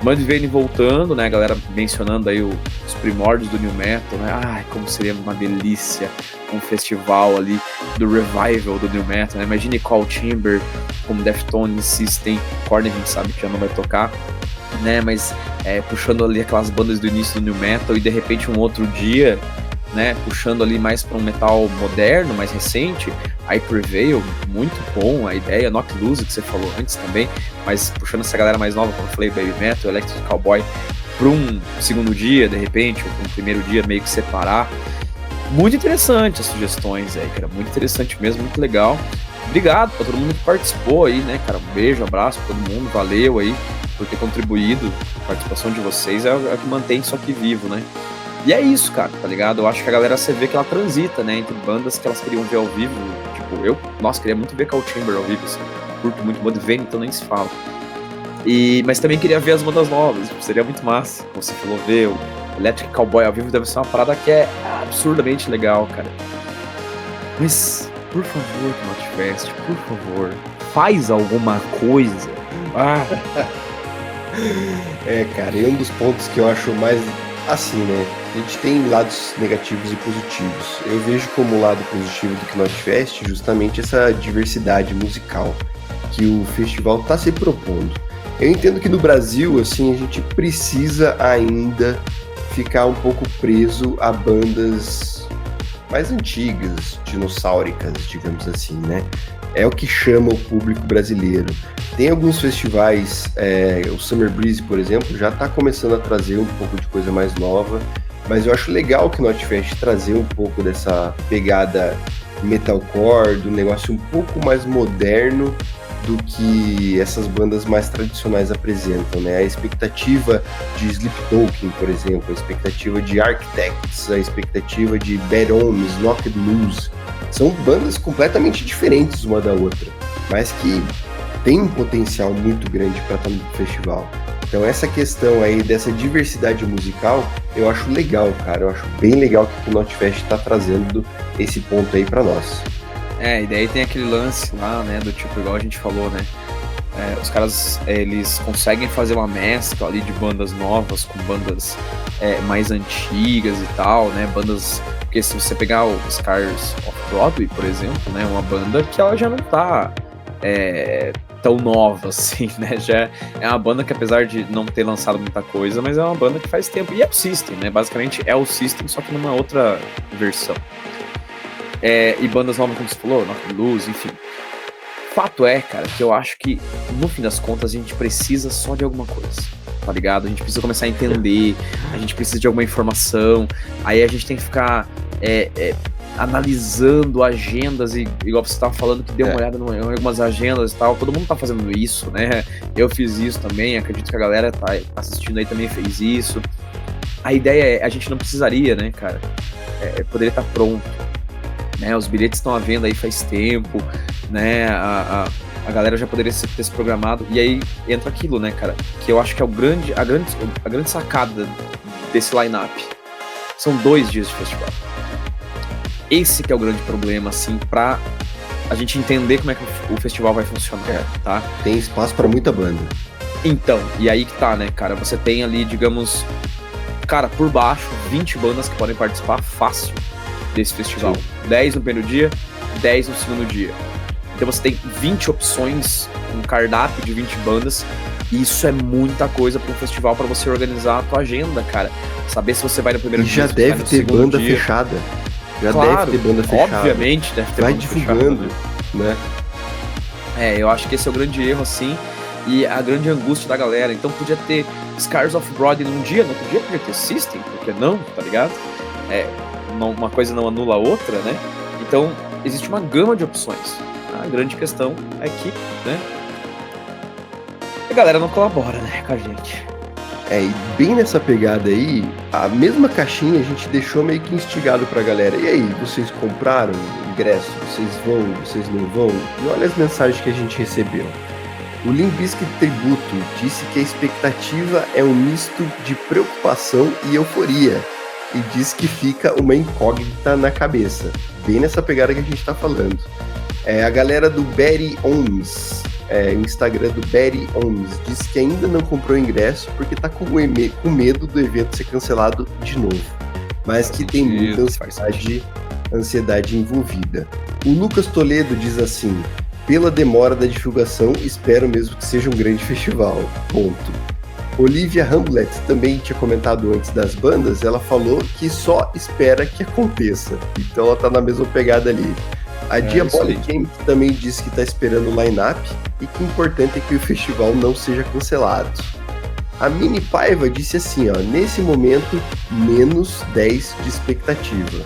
Mudvayne voltando, né, a galera mencionando aí os primórdios do New Metal, né, ai, como seria uma delícia um festival ali do revival do New Metal, né, imagine Cold Chamber, como Deftones, System, Korn a gente sabe que já não vai tocar, né, mas puxando ali aquelas bandas do início do New Metal e de repente um outro dia né, puxando ali mais para um metal moderno, mais recente. Hyperveil, muito bom a ideia, Knocked Loose, que você falou antes também, mas puxando essa galera mais nova, como eu falei, Baby Metal, Electric Cowboy, para um segundo dia, de repente, ou para um primeiro dia, meio que separar. Muito interessante as sugestões aí, cara, muito interessante mesmo, muito legal. Obrigado pra todo mundo que participou aí, né, cara, um beijo, abraço pra todo mundo, valeu aí por ter contribuído, a participação de vocês é o que mantém isso aqui vivo, né. E é isso, cara, tá ligado? Eu acho que a galera, você vê que ela transita, né, entre bandas que elas queriam ver ao vivo, tipo, nossa, queria muito ver Cold Chamber ao vivo, assim, curto muito Mudvayne, então nem se fala. Mas também queria ver as bandas novas, tipo, seria muito massa, como você falou, ver o Electric Cowboy ao vivo deve ser uma parada que é absurdamente legal, cara. Mas, por favor, Knotfest, por favor, faz alguma coisa. Cara, e um dos pontos que eu acho mais assim, né? A gente tem lados negativos e positivos. Eu vejo como lado positivo do Knotfest justamente essa diversidade musical que o festival está se propondo. Eu entendo que no Brasil, assim, a gente precisa ainda ficar um pouco preso a bandas mais antigas, dinossáuricas, digamos assim, né? É o que chama o público brasileiro. Tem alguns festivais, o Summer Breeze, por exemplo, já está começando a trazer um pouco de coisa mais nova, mas eu acho legal que o Knotfest trazer um pouco dessa pegada metalcore, do negócio um pouco mais moderno do que essas bandas mais tradicionais apresentam, né? A expectativa de Sleep Token, por exemplo, a expectativa de Architects, a expectativa de Bad Omens, Knocked Loose, são bandas completamente diferentes uma da outra, mas que tem um potencial muito grande para estar no festival. Então essa questão aí dessa diversidade musical, eu acho legal, cara, eu acho bem legal que o Knotfest está trazendo esse ponto aí para nós. E daí tem aquele lance lá, né, do tipo, igual a gente falou, né, os caras, eles conseguem fazer uma mescla ali de bandas novas com bandas mais antigas e tal, né, bandas, porque se você pegar o Scars of Broadway, por exemplo, né, uma banda que ela já não tá tão nova assim, né, já é uma banda que apesar de não ter lançado muita coisa, mas é uma banda que faz tempo, e é o System, né, basicamente é o System, só que numa outra versão. E bandas novas, como você falou, Knocked Loose, enfim. Fato é, cara, que eu acho que, no fim das contas, a gente precisa só de alguma coisa, tá ligado? A gente precisa começar a entender, a gente precisa de alguma informação, aí a gente tem que ficar analisando agendas, e igual você tava falando, que deu uma olhada em algumas agendas e tal, todo mundo tá fazendo isso, né? Eu fiz isso também, acredito que a galera tá assistindo aí também fez isso. A ideia a gente não precisaria, né, cara? Poderia estar pronto. Né, os bilhetes estão à venda aí faz tempo, né, a galera já poderia ter se programado, e aí entra aquilo, né, cara, que eu acho que é a grande sacada desse line-up. São 2 dias de festival. Esse que é o grande problema, assim, pra a gente entender como é que o festival vai funcionar, tá? Tem espaço pra muita banda. Então, e aí que tá, né, cara, você tem ali, digamos, cara, por baixo, 20 bandas que podem participar fácil desse festival. 10 no primeiro dia, 10 no segundo dia. Então você tem 20 opções, um cardápio de 20 bandas, e isso é muita coisa para um festival, para você organizar a tua agenda, cara. Saber se você vai no primeiro dia, já deve ter banda fechada. Claro, deve ter banda fechada. Obviamente deve ter vai banda divulgando, fechada, né? Eu acho que esse é o grande erro, assim, e a grande angústia da galera. Então podia ter Scars of Broadway num dia, no outro dia podia ter System, por que não, tá ligado? Uma coisa não anula a outra, né? Então, existe uma gama de opções. A grande questão é que, né, a galera não colabora, né, com a gente. E bem nessa pegada aí, a mesma caixinha a gente deixou meio que instigado pra galera. E aí, vocês compraram ingresso? Vocês vão? Vocês não vão? E olha as mensagens que a gente recebeu. O Limp Bizkit Tributo disse que a expectativa é um misto de preocupação e euforia. E diz que fica uma incógnita na cabeça. Bem nessa pegada que a gente tá falando. A galera do Betty Ohms, o Instagram do Betty Ohms, diz que ainda não comprou ingresso porque tá com medo do evento ser cancelado de novo. Mas que tem muita ansiedade envolvida. O Lucas Toledo diz assim: pela demora da divulgação, espero mesmo que seja um grande festival. Ponto. Olivia Hamlet também tinha comentado antes das bandas, ela falou que só espera que aconteça. Então ela tá na mesma pegada ali. A Diabolic Game também disse que tá esperando o line-up e que o importante é que o festival não seja cancelado. A Mini Paiva disse assim, ó, nesse momento, menos 10 de expectativa.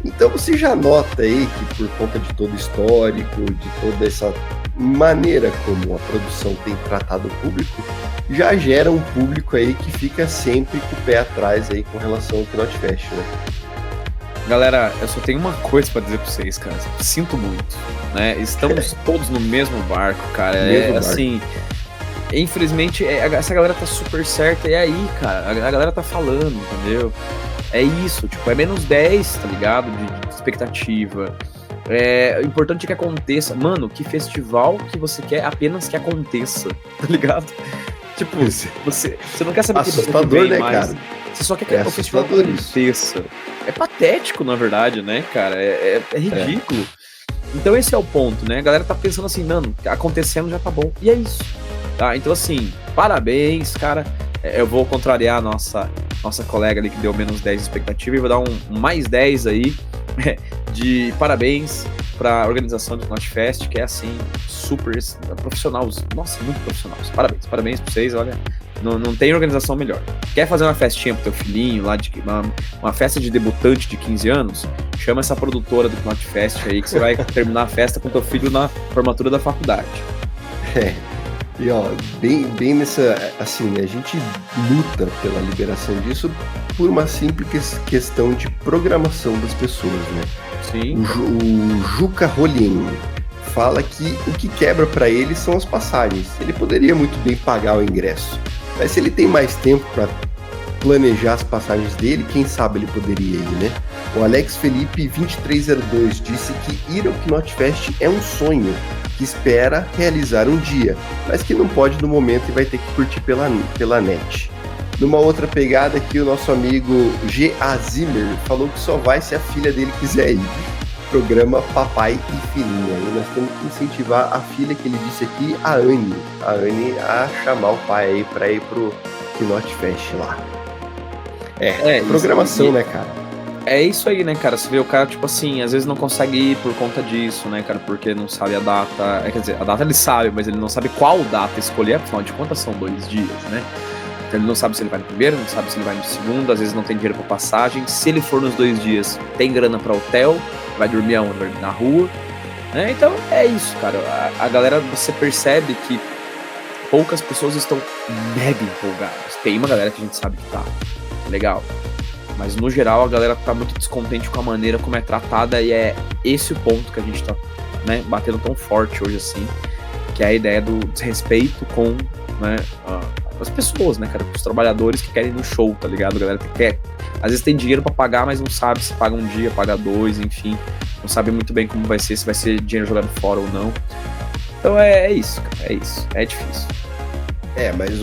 Então você já nota aí que por conta de todo o histórico, de toda essa maneira como a produção tem tratado o público, já gera um público aí que fica sempre com o pé atrás aí com relação ao Knot Fest, né? Galera, eu só tenho uma coisa pra dizer pra vocês, cara. Sinto muito, né? Estamos todos no mesmo barco, cara. Assim, infelizmente, essa galera tá super certa. E aí, cara, a galera tá falando, entendeu? É isso, tipo, é menos 10, tá ligado? De expectativa. O importante é que aconteça. Mano, que festival que você quer apenas que aconteça, tá ligado? Tipo, você não quer saber assustador, o que vem né, mais. Cara? Você só quer que o festival aconteça. É patético, na verdade, né, cara? É ridículo. Então esse é o ponto, né? A galera tá pensando assim, mano, acontecendo já tá bom. E é isso. Tá? Então, assim, parabéns, cara. Eu vou contrariar a nossa colega ali que deu menos 10 de expectativa e vou dar um mais 10 aí de parabéns pra organização do Knot Fest, que é assim, super profissional. Nossa, muito profissional. Parabéns pra vocês, olha. Não tem organização melhor. Quer fazer uma festinha pro teu filhinho lá, uma festa de debutante de 15 anos? Chama essa produtora do Knot Fest aí, que você vai terminar a festa com teu filho na formatura da faculdade. E ó, bem nessa, assim, a gente luta pela liberação disso por uma simples questão de programação das pessoas, né? Sim. O Juca Rolin fala que o que quebra para ele são as passagens. Ele poderia muito bem pagar o ingresso, mas se ele tem mais tempo para planejar as passagens dele, quem sabe ele poderia ir, né? O Alex Felipe 2302 disse que ir ao Knot Fest é um sonho que espera realizar um dia, mas que não pode no momento e vai ter que curtir pela net. Numa outra pegada aqui, o nosso amigo G.A. Zimmer falou que só vai se a filha dele quiser ir. Programa Papai e Filhinha. E nós temos que incentivar a filha que ele disse aqui, a Anne, a chamar o pai aí pra ir pro Knot Fest lá. Programação, isso, né, cara? É isso aí, né, cara? Você vê o cara, tipo assim, às vezes não consegue ir por conta disso, né, cara? Porque não sabe a data. Quer dizer, a data ele sabe, mas ele não sabe qual data escolher, afinal de contas são 2 dias, né? Então ele não sabe se ele vai no primeiro, não sabe se ele vai no segundo, às vezes não tem dinheiro pra passagem. Se ele for nos 2 dias, tem grana pra hotel, vai dormir aonde? Vai dormir na rua, né? Então é isso, cara. A galera, você percebe que poucas pessoas estão mega empolgadas. Tem uma galera que a gente sabe que tá legal. Mas no geral a galera tá muito descontente com a maneira como é tratada e é esse o ponto que a gente tá, né, batendo tão forte hoje assim, que é a ideia do desrespeito com, né, as pessoas, né, cara, os trabalhadores que querem ir no show, tá ligado? A galera que quer, às vezes tem dinheiro pra pagar, mas não sabe se paga um dia, paga 2, enfim, não sabe muito bem como vai ser, se vai ser dinheiro jogado fora ou não. Então é isso, cara, é difícil. Mas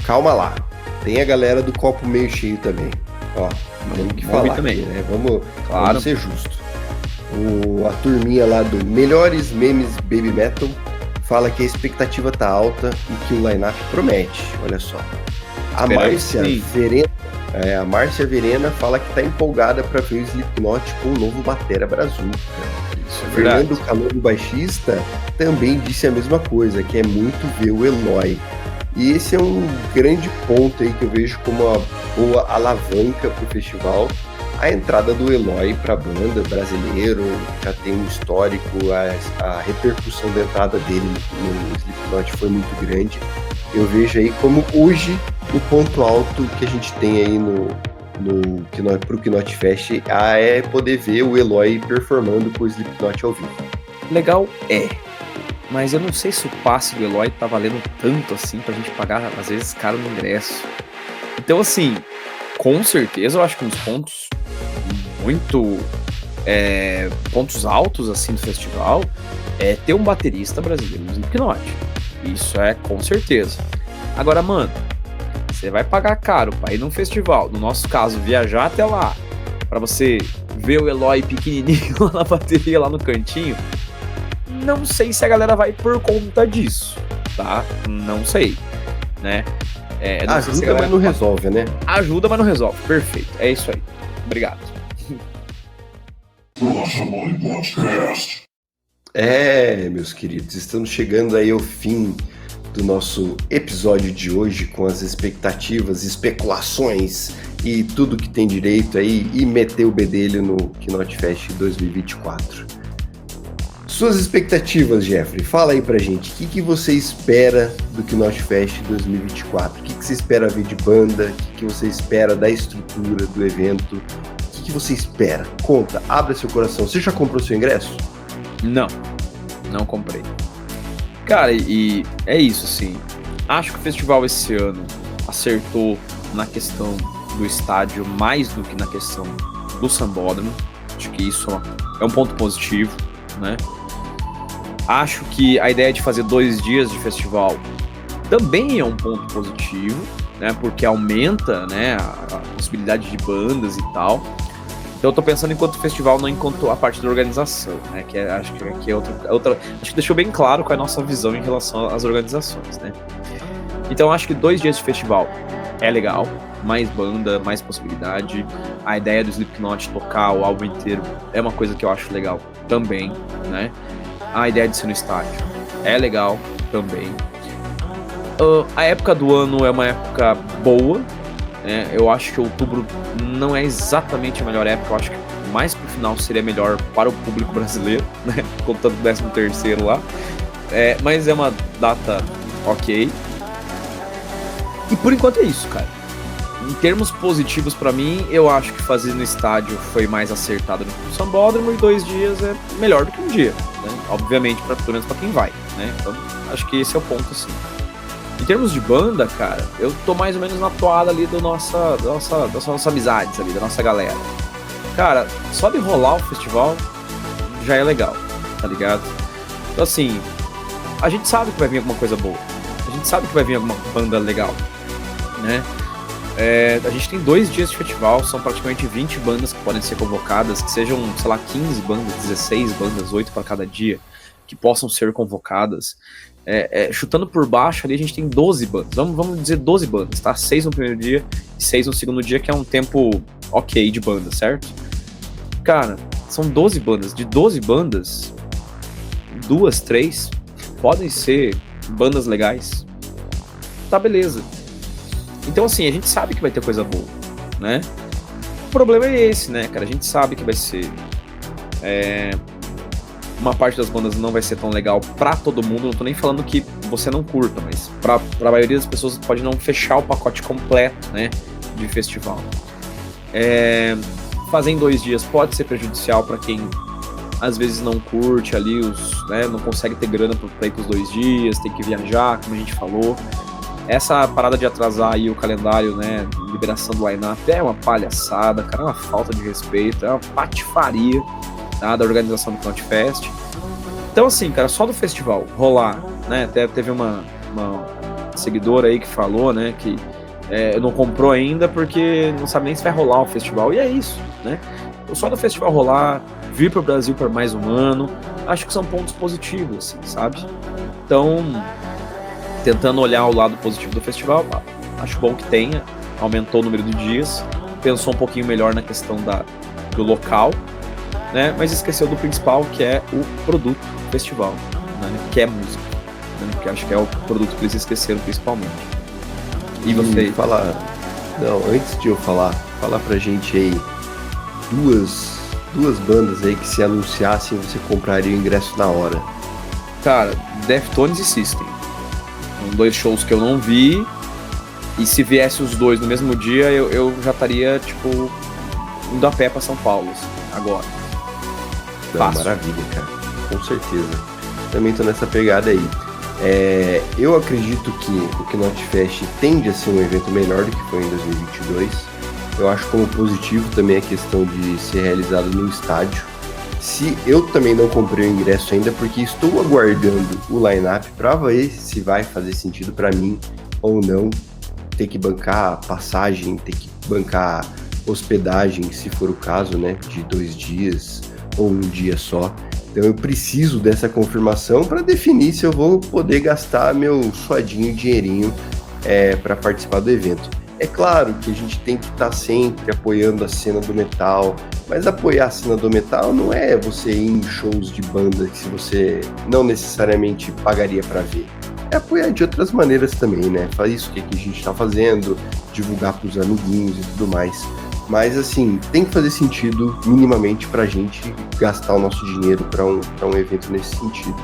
calma lá, tem a galera do copo meio cheio também. Ó, temos que falar também, né? Vamos ser justos. A turminha lá do Melhores Memes Baby Metal fala que a expectativa tá alta e que o line-up promete. Olha só. A Márcia Verena fala que tá empolgada para ver o Slipknot com o novo batera brazuca. Isso é verdade. Fernando Calando, baixista, também disse a mesma coisa, que é muito ver o Eloy. E esse é um grande ponto aí que eu vejo como uma boa alavanca para o festival. A entrada do Eloy para a banda, brasileiro, já tem um histórico, a repercussão da entrada dele no Slipknot foi muito grande. Eu vejo aí como hoje o ponto alto que a gente tem aí pro Knot Fest é poder ver o Eloy performando com o Slipknot ao vivo. Legal mas eu não sei se o passe do Eloy tá valendo tanto assim pra gente pagar, às vezes, caro no ingresso. Então, assim, com certeza eu acho que uns pontos muito pontos altos assim do festival é ter um baterista brasileiro no Slipknot. Isso é com certeza. Agora, mano, você vai pagar caro pra ir num festival, no nosso caso, viajar até lá, pra você ver o Eloy pequenininho lá na bateria, lá no cantinho. Não sei se a galera vai por conta disso, tá? Não sei, né? Não sei se a Ajuda, galera mas não resolve, né? ajuda, mas não resolve. Perfeito. É isso aí. Obrigado. Nossa Mãe Podcast. Meus queridos, estamos chegando aí ao fim do nosso episódio de hoje com as expectativas, especulações e tudo que tem direito aí e meter o bedelho no Knot Fest 2024. Suas expectativas, Jeffrey, fala aí pra gente, o que você espera do Knot Fest 2024? O que você espera ver de banda? O que você espera da estrutura do evento? O que você espera? Conta, abra seu coração. Você já comprou seu ingresso? Não comprei. Cara, e é isso, assim. Acho que o festival esse ano acertou na questão do estádio mais do que na questão do Sambódromo. Acho que isso é um ponto positivo, né? Acho que a ideia de fazer 2 dias de festival também é um ponto positivo, né? Porque aumenta, né, a possibilidade de bandas e tal. Então eu tô pensando enquanto festival, não enquanto a parte da organização, né? Que acho que aqui é outra. Acho que deixou bem claro qual é a nossa visão em relação às organizações, né? Então acho que 2 dias de festival é legal, mais banda, mais possibilidade. A ideia do Slipknot tocar o álbum inteiro é uma coisa que eu acho legal também, né? A ideia de ser no estádio é legal também. A época do ano é uma época boa. Eu acho que outubro não é exatamente a melhor época, eu acho que mais pro final seria melhor para o público brasileiro, né? Contando o 13º lá. Mas é uma data ok. E por enquanto é isso, cara. Em termos positivos pra mim, eu acho que fazer no estádio foi mais acertado no Sambódromo e 2 dias é melhor do que um dia, né? Obviamente, pelo menos pra quem vai, né? Então, acho que esse é o ponto, assim. Em termos de banda, cara, eu tô mais ou menos na toada ali das nossas amizades ali, da nossa galera. Cara, só de rolar o festival já é legal, tá ligado? Então assim, a gente sabe que vai vir alguma coisa boa. A gente sabe que vai vir alguma banda legal, né? A gente tem 2 dias de festival, são praticamente 20 bandas que podem ser convocadas, que sejam, sei lá, 15 bandas, 16 bandas, 8 para cada dia, que possam ser convocadas. Chutando por baixo ali, a gente tem 12 bandas. Vamos dizer 12 bandas, tá? 6 no primeiro dia e 6 no segundo dia, que é um tempo ok de banda, certo? Cara, são 12 bandas. De 12 bandas, 2, 3 podem ser bandas legais. Tá, beleza. Então, assim, a gente sabe que vai ter coisa boa, né? O problema é esse, né, cara? A gente sabe que vai ser... uma parte das bandas não vai ser tão legal pra todo mundo, não tô nem falando que você não curta, mas pra maioria das pessoas pode não fechar o pacote completo, né, de festival. Fazer em 2 dias pode ser prejudicial pra quem às vezes não curte ali, né, não consegue ter grana pra ir pros 2 dias, tem que viajar, como a gente falou. Essa parada de atrasar aí o calendário, né, liberação do line-up é uma palhaçada, cara, é uma falta de respeito, é uma patifaria, tá, da organização do Knot Fest. Então assim, cara, só do festival rolar, né, até teve uma seguidora aí que falou, né, que não comprou ainda porque não sabe nem se vai rolar o festival, e é isso, né, só do festival rolar, vir pro Brasil por mais um ano, acho que são pontos positivos, assim, sabe? Então, tentando olhar o lado positivo do festival, acho bom que tenha, aumentou o número de dias, pensou um pouquinho melhor na questão do local, né? Mas esqueceu do principal, que é o produto do festival, né? Que é música, né? Que acho que é o produto que eles esqueceram principalmente. E você? Antes de eu falar pra gente aí duas bandas aí que se anunciassem você compraria o ingresso na hora. Cara, Deftones e System. São 2 shows que eu não vi, e se viesse os 2 no mesmo dia, eu já estaria, tipo, indo a pé pra São Paulo, assim, agora. Maravilha, cara, com certeza. Também tô nessa pegada aí. Eu acredito que o Knot Fest tende a ser um evento melhor do que foi em 2022. Eu acho como positivo também a questão de ser realizado no estádio. Se eu também não comprei o ingresso ainda, porque estou aguardando o line-up para ver se vai fazer sentido para mim ou não ter que bancar passagem, ter que bancar hospedagem, se for o caso, né, de 2 dias ou um dia só. Então eu preciso dessa confirmação para definir se eu vou poder gastar meu suadinho dinheirinho para participar do evento. É claro que a gente tem que estar sempre apoiando a cena do metal, mas apoiar a cena do metal não é você ir em shows de banda que você não necessariamente pagaria para ver. É apoiar de outras maneiras também, né? Faz isso que a gente está fazendo, divulgar para os amiguinhos e tudo mais. Mas assim, tem que fazer sentido minimamente para a gente gastar o nosso dinheiro para um evento nesse sentido.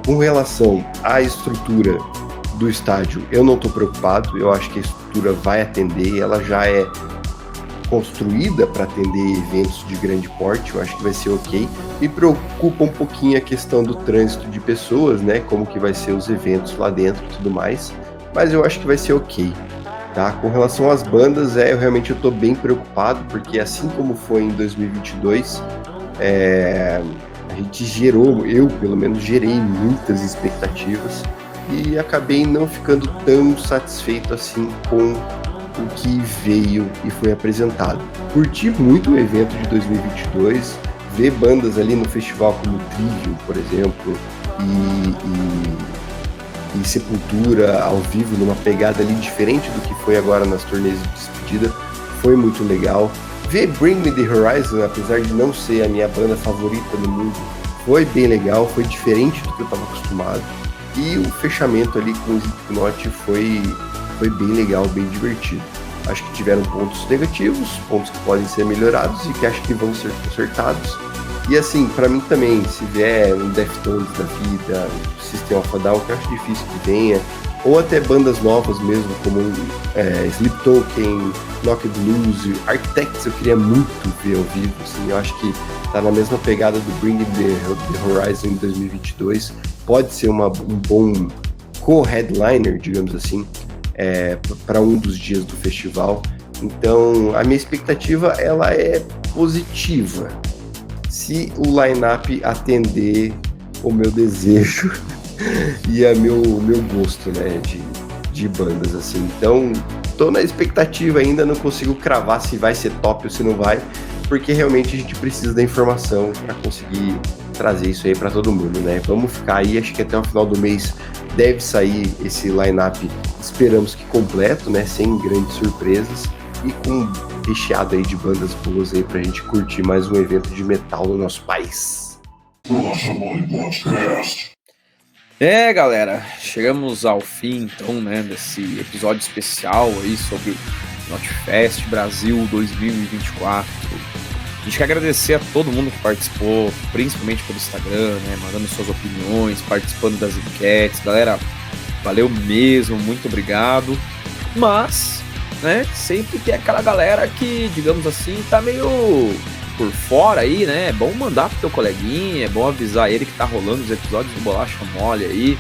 Com relação à estrutura do estádio, eu não estou preocupado, eu acho que a estrutura vai atender, ela já é construída para atender eventos de grande porte, eu acho que vai ser ok. Me preocupa um pouquinho a questão do trânsito de pessoas, né, como que vai ser os eventos lá dentro e tudo mais, mas eu acho que vai ser ok. Tá? Com relação às bandas, eu realmente estou bem preocupado, porque assim como foi em 2022, a gente eu pelo menos gerei muitas expectativas e acabei não ficando tão satisfeito assim com o que veio e foi apresentado. Curti muito o evento de 2022, ver bandas ali no festival como Trivium, por exemplo, e Sepultura ao vivo, numa pegada ali diferente do que foi agora nas turnês de despedida, foi muito legal. Ver Bring Me The Horizon, apesar de não ser a minha banda favorita do mundo, foi bem legal, foi diferente do que eu estava acostumado. E o fechamento ali com o Slipknot foi bem legal, bem divertido. Acho que tiveram pontos negativos, pontos que podem ser melhorados e que acho que vão ser consertados. E assim, pra mim também, se vier um Deftones da vida, System of a Down, que eu acho difícil que venha, ou até bandas novas mesmo, como Sleep Token, Knocked Loose, Architects, eu queria muito ver ao vivo, assim, eu acho que tá na mesma pegada do Bring the Horizon em 2022, pode ser um bom co-headliner, digamos assim, para um dos dias do festival. Então, a minha expectativa, ela é positiva, se o line-up atender o meu desejo e a meu gosto, né, de bandas, assim. Então, tô na expectativa ainda, não consigo cravar se vai ser top ou se não vai, porque realmente a gente precisa da informação para conseguir trazer isso aí para todo mundo, né? Vamos ficar aí, acho que até o final do mês deve sair esse line-up, esperamos que completo, né, sem grandes surpresas e com recheado aí de bandas boas aí pra gente curtir mais um evento de metal no nosso país. Bolacha Mole Podcast. Galera, chegamos ao fim então, né, desse episódio especial aí sobre o Notfest Brasil 2024. A gente quer agradecer a todo mundo que participou, principalmente pelo Instagram, né, mandando suas opiniões, participando das enquetes. Galera, valeu mesmo, muito obrigado. Mas, né, sempre tem aquela galera que, digamos assim, tá meio por fora aí, né? É bom mandar pro teu coleguinha, é bom avisar ele que tá rolando os episódios do Bolacha Mole aí,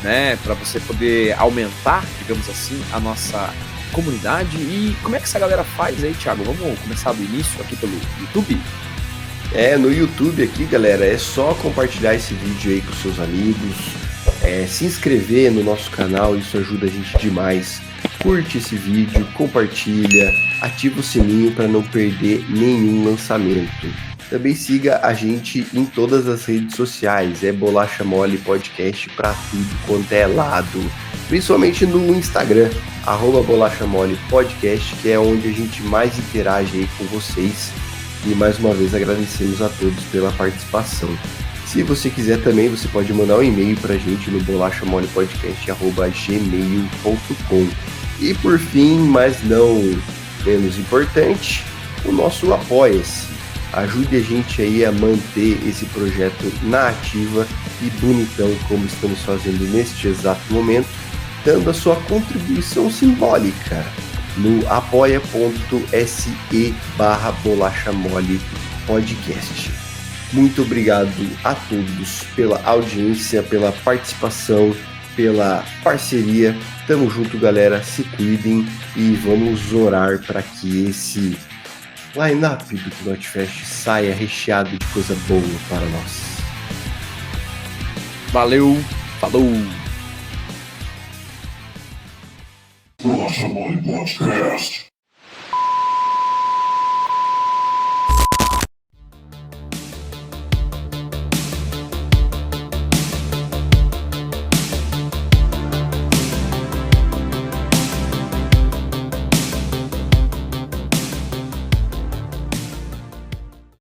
né, pra você poder aumentar, digamos assim, a nossa comunidade. E como é que essa galera faz aí, Thiago? Vamos começar do início aqui pelo YouTube? No YouTube aqui, galera, é só compartilhar esse vídeo aí com seus amigos, se inscrever no nosso canal, isso ajuda a gente demais. Curte esse vídeo, compartilha, ativa o sininho para não perder nenhum lançamento. Também siga a gente em todas as redes sociais, Bolacha Mole Podcast para tudo quanto é lado. Principalmente no Instagram, @Bolacha Mole Podcast, que é onde a gente mais interage aí com vocês. E mais uma vez agradecemos a todos pela participação. Se você quiser também, você pode mandar um e-mail para a gente no bolachamolepodcast@gmail.com. E por fim, mas não menos importante, o nosso Apoia-se. Ajude a gente aí a manter esse projeto na ativa e bonitão como estamos fazendo neste exato momento, dando a sua contribuição simbólica no apoia.se/bolachamole podcast. Muito obrigado a todos pela audiência, pela participação, pela parceria. Tamo junto, galera. Se cuidem e vamos orar para que esse line-up do Notfest saia recheado de coisa boa para nós. Valeu, falou! Bolacha Mole Podcast.